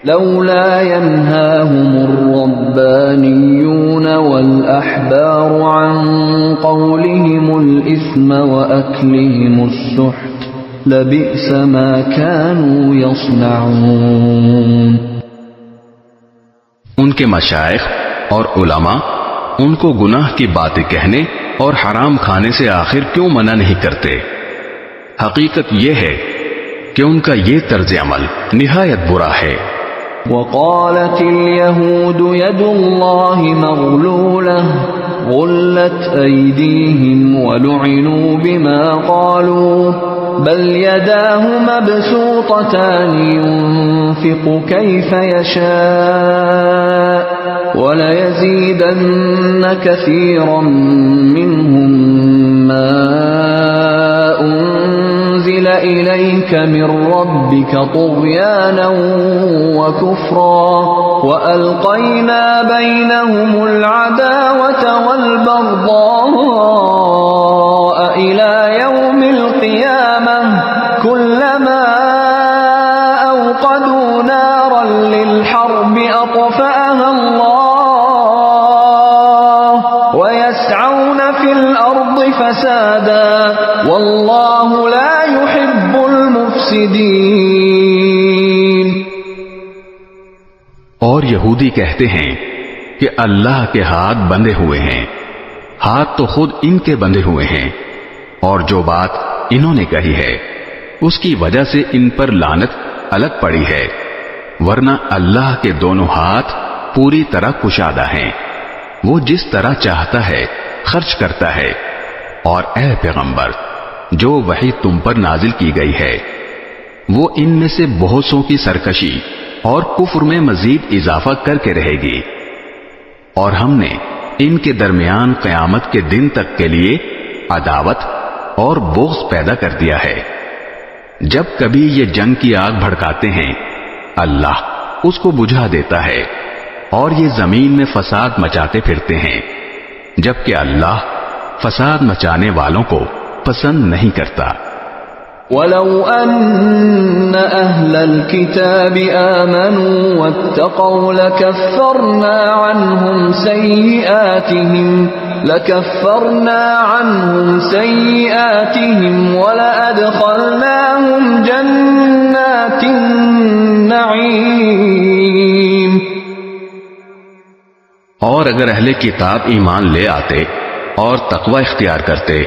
لولا ينهاهم الربانيون والأحبار عن قولهم الإثم وأكلهم السحت لبئس ما كانوا يصنعون۔ ان کے مشائخ اور علماء ان کو گناہ کی باتیں کہنے اور حرام کھانے سے آخر کیوں منع نہیں کرتے؟ حقیقت یہ ہے کہ ان کا یہ طرز عمل نہایت برا ہے۔ وقالت اليهود يد الله مغلولة غلت أيديهم ولعنوا بما قالوا بل يداه مبسوطتان ينفق كيف يشاء وليزيدن كثيرا منهم ما أنزل إليك من ربك طغيانا وكفرا وألقينا بينهم العداوة والبغضاء إلى يوم القيامة كلما أوقدوا نارا للحرب أطفأها الله ويسعون في الأرض فسادا والله لا يحب المفسدين۔ اور یہودی کہتے ہیں کہ اللہ کے ہاتھ بندھے ہوئے ہیں، ہاتھ تو خود ان کے بندھے ہوئے ہیں، اور جو بات انہوں نے کہی ہے اس کی وجہ سے ان پر لعنت الگ پڑی ہے، ورنہ اللہ کے دونوں ہاتھ پوری طرح کشادہ ہیں، وہ جس طرح چاہتا ہے خرچ کرتا ہے۔ اور اے پیغمبر، جو وحی تم پر نازل کی گئی ہے وہ ان میں سے بہت سو کی سرکشی اور کفر میں مزید اضافہ کر کے رہے گی، اور ہم نے ان کے درمیان قیامت کے دن تک کے لیے عداوت اور بغض پیدا کر دیا ہے۔ جب کبھی یہ جنگ کی آگ بھڑکاتے ہیں اللہ اس کو بجھا دیتا ہے، اور یہ زمین میں فساد مچاتے پھرتے ہیں، جبکہ اللہ فساد مچانے والوں کو پسند نہیں کرتا۔ وَلَوْ أَنَّ أَهْلَ الْكِتَابِ آمَنُوا وَاتَّقَوْا لَكَفَّرْنَا عَنْهُمْ سَيِّئَاتِهِمْ وَلَأَدْخَلْنَاهُمْ جَنَّاتِ النَّعِيمِ۔ اور اگر اہل کتاب ایمان لے آتے اور تقوی اختیار کرتے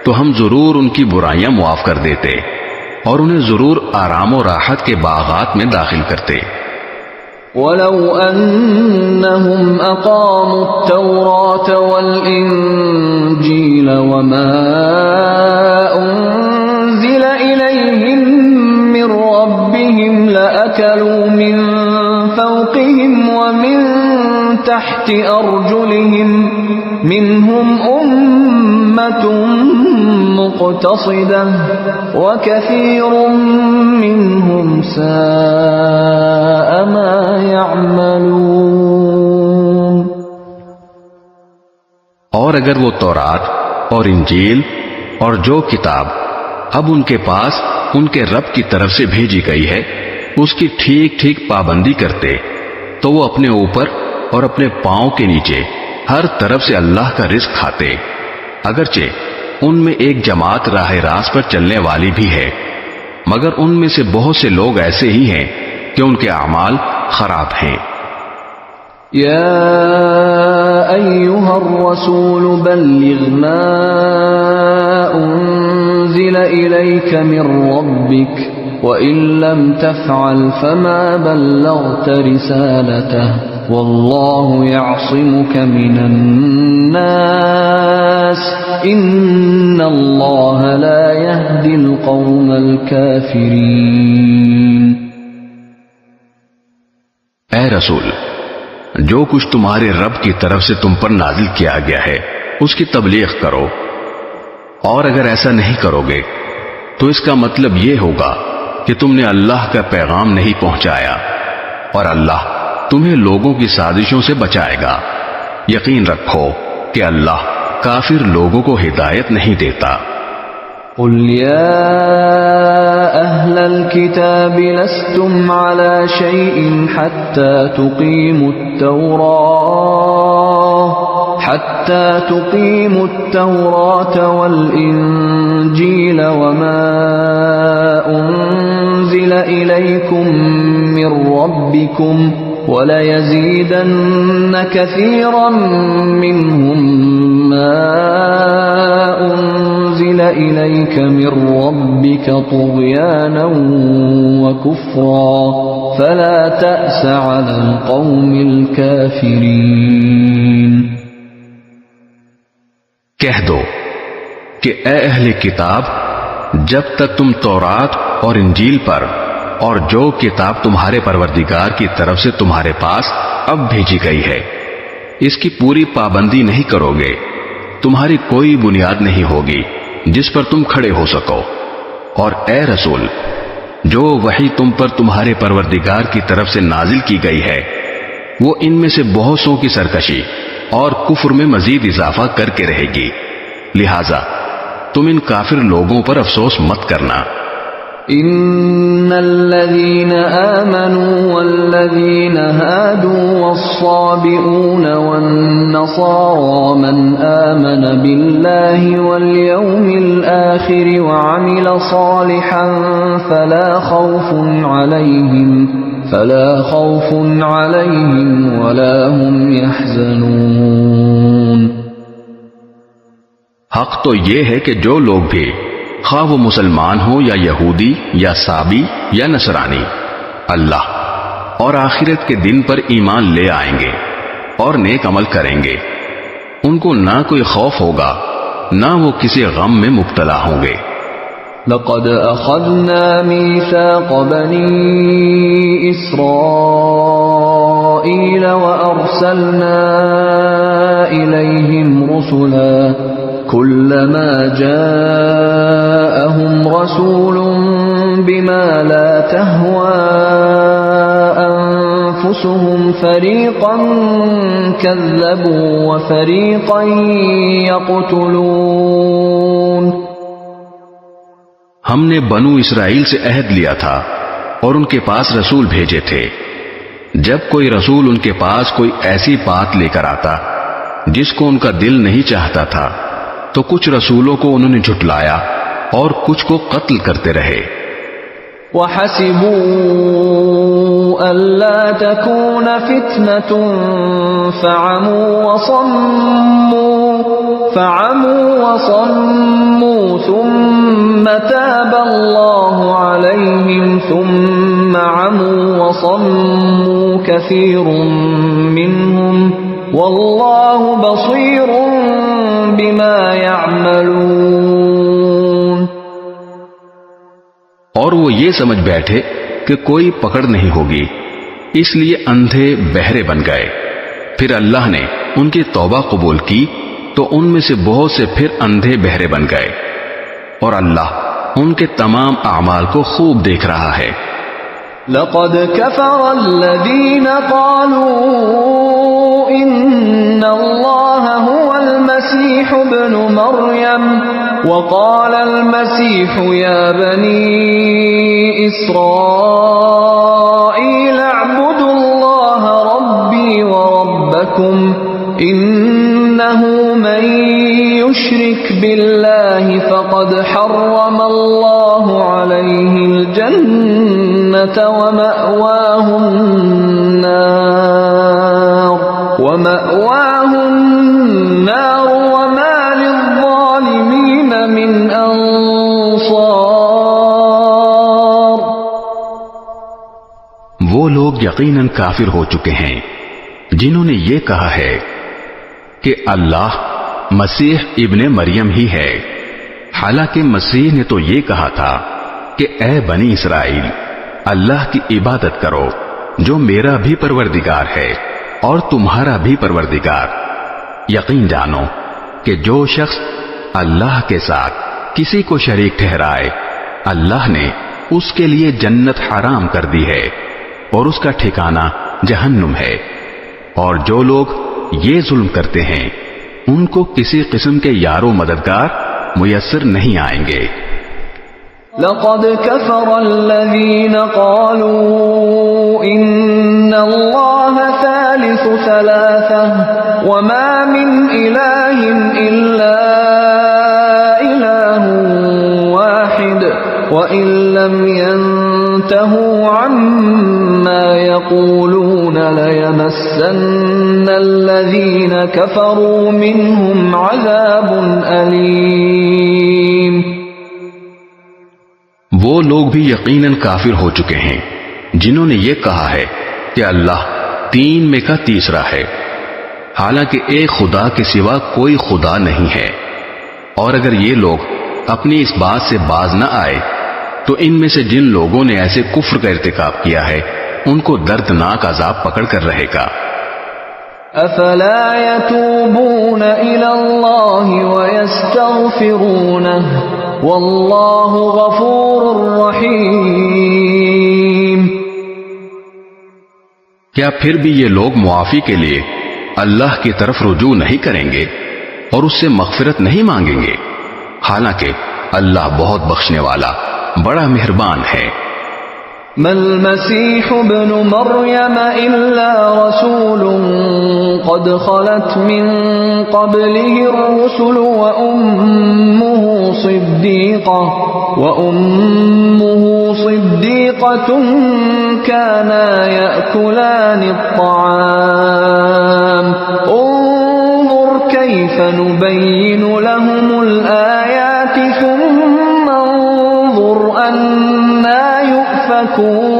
تو ہم ضرور ان کی برائیاں معاف کر دیتے اور انہیں ضرور آرام و راحت کے باغات میں داخل کرتے۔ وَلَوْ أَنَّهُمْ أَقَامُوا التَّوْرَاةَ وَالْإِنْجِيلَ وَمَا أُنْزِلَ إِلَيْهِمْ مِنْ رَبِّهِمْ لَأَكَلُوا مِنْ فَوْقِهِمْ وَمِنْ تَحْتِ أَرْجُلِهِمْ مِنْهُمْ أُمَّةٌ مُقْتَصِدَةٌ وَكَثِيرٌ مِّنْهُمْ سَاءَ مَا يَعْمَلُونَ۔ اور اگر وہ تورات اور انجیل اور جو کتاب اب ان کے پاس ان کے رب کی طرف سے بھیجی گئی ہے اس کی ٹھیک ٹھیک پابندی کرتے تو وہ اپنے اوپر اور اپنے پاؤں کے نیچے ہر طرف سے اللہ کا رزق کھاتے، اگرچہ ان میں ایک جماعت راہ راست پر چلنے والی بھی ہے، مگر ان میں سے بہت سے لوگ ایسے ہی ہیں کہ ان کے اعمال خراب ہیں۔ یا ایھا الرسول بلغ ما انزل الیک من ربک وَإِن لَّمْ تَفْعَلْ فَمَا بَلَّغْتَ رِسَالَتَهُ وَاللَّهُ يَعْصِمُكَ مِنَ النَّاسِ إِنَّ اللَّهَ لَا يَهْدِي الْقَوْمَ الْكَافِرِينَ۔ اے رسول، جو کچھ تمہارے رب کی طرف سے تم پر نازل کیا گیا ہے اس کی تبلیغ کرو، اور اگر ایسا نہیں کرو گے تو اس کا مطلب یہ ہوگا کہ تم نے اللہ کا پیغام نہیں پہنچایا، اور اللہ تمہیں لوگوں کی سازشوں سے بچائے گا۔ یقین رکھو کہ اللہ کافر لوگوں کو ہدایت نہیں دیتا۔ قل يا أهل الكتاب لستم على شيء حتى تقيموا التوراة والإنجيل وما أنزل إليكم من ربكم وَلَيَزِيدَنَّ كَثِيرًا مِّنْهُمْ مَا أُنزِلَ إِلَيْكَ مِن رَّبِّكَ طُغْيَانًا وَكُفْرًا فَلَا تَأْسَ عَلَى الْقَوْمِ الْكَافِرِينَ۔ کہہ دو کہ اے اہل کتاب، جب تک تم تورات اور انجیل پر اور جو کتاب تمہارے پروردگار کی طرف سے تمہارے پاس اب بھیجی گئی ہے اس کی پوری پابندی نہیں کرو گے، تمہاری کوئی بنیاد نہیں ہوگی جس پر تم کھڑے ہو سکو۔ اور اے رسول، جو وحی تم پر تمہارے پروردگار کی طرف سے نازل کی گئی ہے وہ ان میں سے بہت سو کی سرکشی اور کفر میں مزید اضافہ کر کے رہے گی، لہذا تم ان کافر لوگوں پر افسوس مت کرنا۔ ان الذين آمنوا والذين هادوا والصابئون والنصارى من آمن بالله واليوم الآخر وعمل صالحا فلا خوف فلا خوف عليهم ولا هم يحزنون۔ حق تو یہ ہے کہ جو لوگ بھی خواہ وہ مسلمان ہو یا یہودی یا سابی یا نصرانی اللہ اور آخرت کے دن پر ایمان لے آئیں گے اور نیک عمل کریں گے، ان کو نہ کوئی خوف ہوگا نہ وہ کسی غم میں مبتلا ہوں گے۔ لقد أخذنا ميثاق بني إسرائيل وأرسلنا إليهم رسلا كلما جاءهم رسول بما لا تهوى أنفسهم فريقا كذبوا وفريقا يقتلون۔ ہم نے بنو اسرائیل سے عہد لیا تھا اور ان کے پاس رسول بھیجے تھے، جب کوئی رسول ان کے پاس کوئی ایسی بات لے کر آتا جس کو ان کا دل نہیں چاہتا تھا تو کچھ رسولوں کو انہوں نے جھٹلایا اور کچھ کو قتل کرتے رہے۔ وَحَسِبُوا أَلَّا تَكُونَ فِتْنَةٌ فَعَمُوا وَصَمُّوا ثُمَّ تَابَ اللَّهُ عَلَيْهِمْ ثُمَّ عَمُوا وَصَمُّوا كَثِيرٌ مِّنْهُمْ وَاللَّهُ بَصِيرٌ بِمَا يَعْمَلُونَ۔ اور وہ یہ سمجھ بیٹھے کہ کوئی پکڑ نہیں ہوگی، اس لیے اندھے بہرے بن گئے۔ پھر اللہ نے ان کی توبہ قبول کی تو ان میں سے بہت سے پھر اندھے بہرے بن گئے، اور اللہ ان کے تمام اعمال کو خوب دیکھ رہا ہے۔ لقد كفر الذين قالوا إن الله هو المسيح ابن مريم وقال المسيح يا بني إسرائيل اعبدوا الله ربي وربكم إنه من يشرك بالله فقد حرم الله عليه الجنة ومأواه النار وما للظالمين من أنصار۔ وہ لوگ یقیناً کافر ہو چکے ہیں جنہوں نے یہ کہا ہے کہ اللہ مسیح ابن مریم ہی ہے، حالانکہ مسیح نے تو یہ کہا تھا کہ اے بنی اسرائیل اللہ کی عبادت کرو جو میرا بھی پروردگار ہے اور تمہارا بھی پروردگار۔ یقین جانو کہ جو شخص اللہ کے ساتھ کسی کو شریک ٹھہرائے اللہ نے اس کے لیے جنت حرام کر دی ہے اور اس کا ٹھکانہ جہنم ہے، اور جو لوگ یہ ظلم کرتے ہیں ان کو کسی قسم کے یارو مددگار میسر نہیں آئیں گے۔ لقد كفر الذين قالوا إن الله ثالث ثلاثة وما من إله إلا إله واحد وإن لم ينتهوا عما يقولون ليمسن الذين كفروا منهم عذاب أليم۔ وہ لوگ بھی یقیناً کافر ہو چکے ہیں جنہوں نے یہ کہا ہے کہ اللہ تین میں کا تیسرا ہے، حالانکہ ایک خدا کے سوا کوئی خدا نہیں ہے، اور اگر یہ لوگ اپنی اس بات سے باز نہ آئے تو ان میں سے جن لوگوں نے ایسے کفر کا ارتکاب کیا ہے ان کو دردناک عذاب پکڑ کر رہے گا۔ افلا يتوبون الى الله ويستغفرونه والله غفور رحیم۔ کیا پھر بھی یہ لوگ معافی کے لیے اللہ کی طرف رجوع نہیں کریں گے اور اس سے مغفرت نہیں مانگیں گے؟ حالانکہ اللہ بہت بخشنے والا بڑا مہربان ہے۔ ما المسيح ابن مريم إلا رسول قد خلت من قبله الرسل وأمه صديقة كانا يأكلان الطعام انظر كيف نبين لهم الآيات ثم انظر أنا يؤفكون۔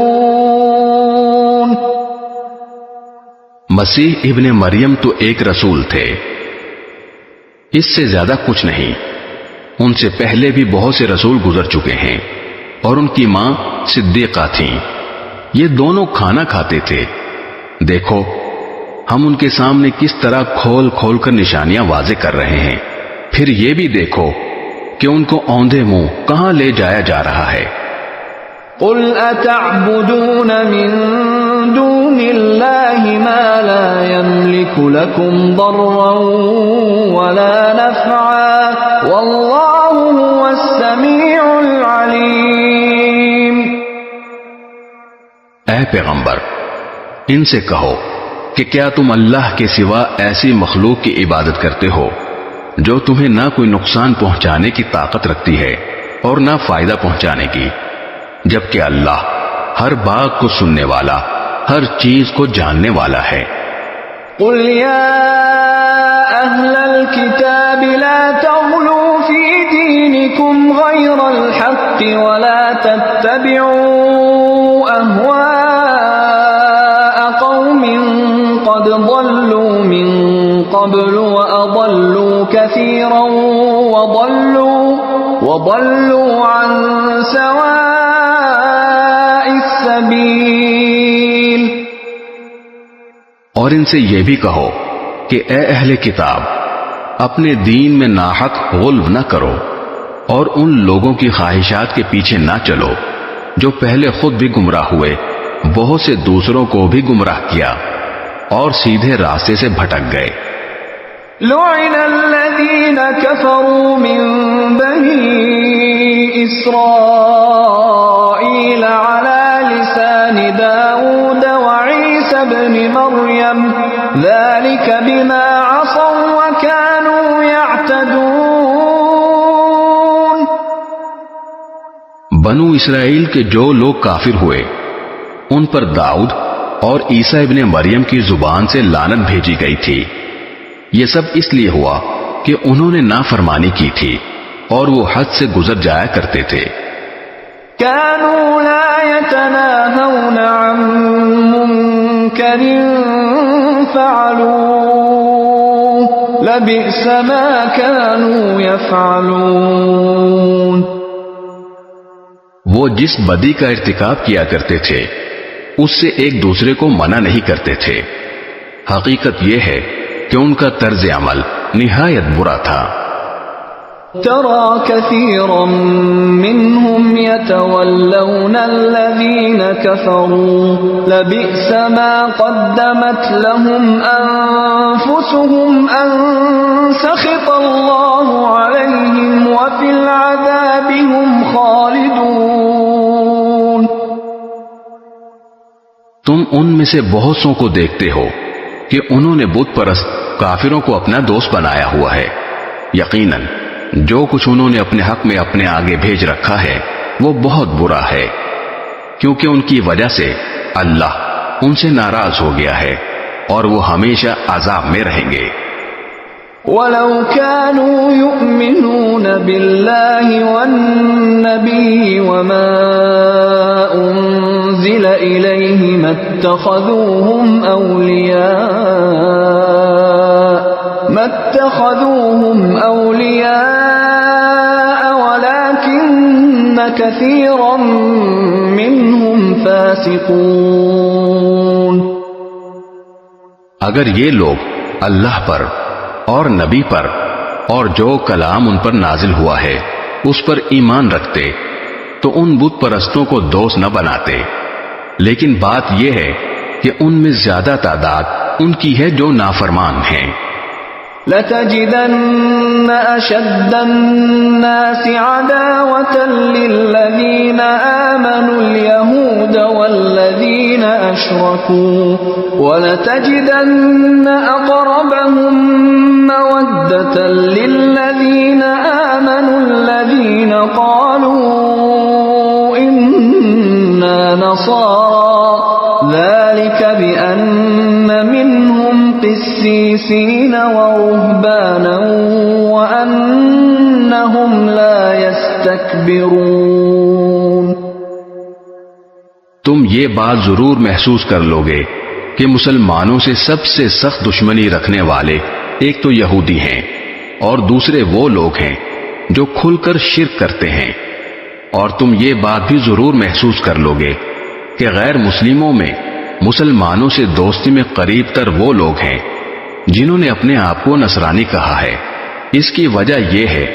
مسیح ابن مریم تو ایک رسول تھے، اس سے زیادہ کچھ نہیں۔ ان سے پہلے بھی بہت سے رسول گزر چکے ہیں، اور ان کی ماں صدیقہ تھیں۔ یہ دونوں کھانا کھاتے تھے۔ دیکھو ہم ان کے سامنے کس طرح کھول کھول کر نشانیاں واضح کر رہے ہیں، پھر یہ بھی دیکھو کہ ان کو اوندھے منہ کہاں لے جایا جا رہا ہے۔ قل اتعبدون من دون اللہ ما لا يملك لكم ضرا ولا نفعا واللہ هو السمیع العلیم۔ اے پیغمبر ان سے کہو کہ کیا تم اللہ کے سوا ایسی مخلوق کی عبادت کرتے ہو جو تمہیں نہ کوئی نقصان پہنچانے کی طاقت رکھتی ہے اور نہ فائدہ پہنچانے کی، جبکہ اللہ ہر بات کو سننے والا، ہر چیز کو جاننے والا ہے۔ قل یا اہل الكتاب لا تغلوا فی دینکم غیر الحق ولا تتبعوا اہواء قوم قد ضلوا من قبل واضلوا كثيرا وضلوا عن سواء السبيل۔ اور ان سے یہ بھی کہو کہ اے اہل کتاب اپنے دین میں ناحق غلو نہ کرو اور ان لوگوں کی خواہشات کے پیچھے نہ چلو جو پہلے خود بھی گمراہ ہوئے، بہت سے دوسروں کو بھی گمراہ کیا اور سیدھے راستے سے بھٹک گئے۔ لعن الذین کفروا من بنی اسرائیل علی لسان داود وعیسی ابن مریم ذلك بما عصوا وكانوا يعتدون۔ بنو اسرائیل کے جو لوگ کافر ہوئے ان پر داؤد اور عیسیٰ ابن مریم کی زبان سے لعنت بھیجی گئی تھی۔ یہ سب اس لیے ہوا کہ انہوں نے نافرمانی کی تھی اور وہ حد سے گزر جایا کرتے تھے۔ كانوا لا يتناهون عن منكر فعلوه لبئس ما كانوا يفعلون۔ وہ جس بدی کا ارتکاب کیا کرتے تھے اس سے ایک دوسرے کو منع نہیں کرتے تھے۔ حقیقت یہ ہے کہ ان کا طرز عمل نہایت برا تھا۔ ترى كثيرا منهم يتولون الذين كفروا لبئس ما قدمت لهم أنفسهم أن سخط الله عليهم وفي العذاب هم خالدون۔ تم ان میں سے بہت سو کو دیکھتے ہو کہ انہوں نے بت پرست کافروں کو اپنا دوست بنایا ہوا ہے۔ یقیناً جو کچھ انہوں نے اپنے حق میں اپنے آگے بھیج رکھا ہے وہ بہت برا ہے، کیونکہ ان کی وجہ سے اللہ ان سے ناراض ہو گیا ہے اور وہ ہمیشہ عذاب میں رہیں گے۔ وَلَوْ كَانُوا يُؤْمِنُونَ بِاللَّهِ وَالنَّبِيِّ وَمَا أُنزِلَ إِلَيْهِ مَا اتَّخَذُوهُمْ أَوْلِيَاءَ وَلَكِنَّ كَثِيرًا مِّنْهُمْ فَاسِقُونَ۔ اگر یہ لوگ اللہ پر اور نبی پر اور جو کلام ان پر نازل ہوا ہے اس پر ایمان رکھتے تو ان بت پرستوں کو دوست نہ بناتے، لیکن بات یہ ہے کہ ان میں زیادہ تعداد ان کی ہے جو نافرمان ہیں۔ لَتَجِدَنَّ أَشَدَّ النَّاسِ عَدَاوَةً لِّلَّذِينَ آمَنُوا الْيَهُودَ وَالَّذِينَ أَشْرَكُوا وَلَتَجِدَنَّ أَقْرَبَهُم مَّوَدَّةً لِّلَّذِينَ آمَنُوا الَّذِينَ قَالُوا إِنَّ والنصارى ذلك بأن منهم قسيسين ورهبانا وأنهم لا يستكبرون۔ تم یہ بات ضرور محسوس کر لوگے کہ مسلمانوں سے سب سے سخت دشمنی رکھنے والے ایک تو یہودی ہیں اور دوسرے وہ لوگ ہیں جو کھل کر شرک کرتے ہیں، اور تم یہ بات بھی ضرور محسوس کر لوگے کہ غیر مسلموں میں مسلمانوں سے دوستی میں قریب تر وہ لوگ ہیں جنہوں نے اپنے آپ کو نصرانی کہا ہے۔ اس کی وجہ یہ ہے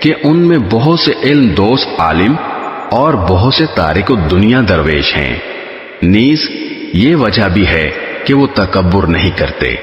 کہ ان میں بہت سے علم دوست عالم اور بہت سے تارک الدنیا درویش ہیں، نیز یہ وجہ بھی ہے کہ وہ تکبر نہیں کرتے۔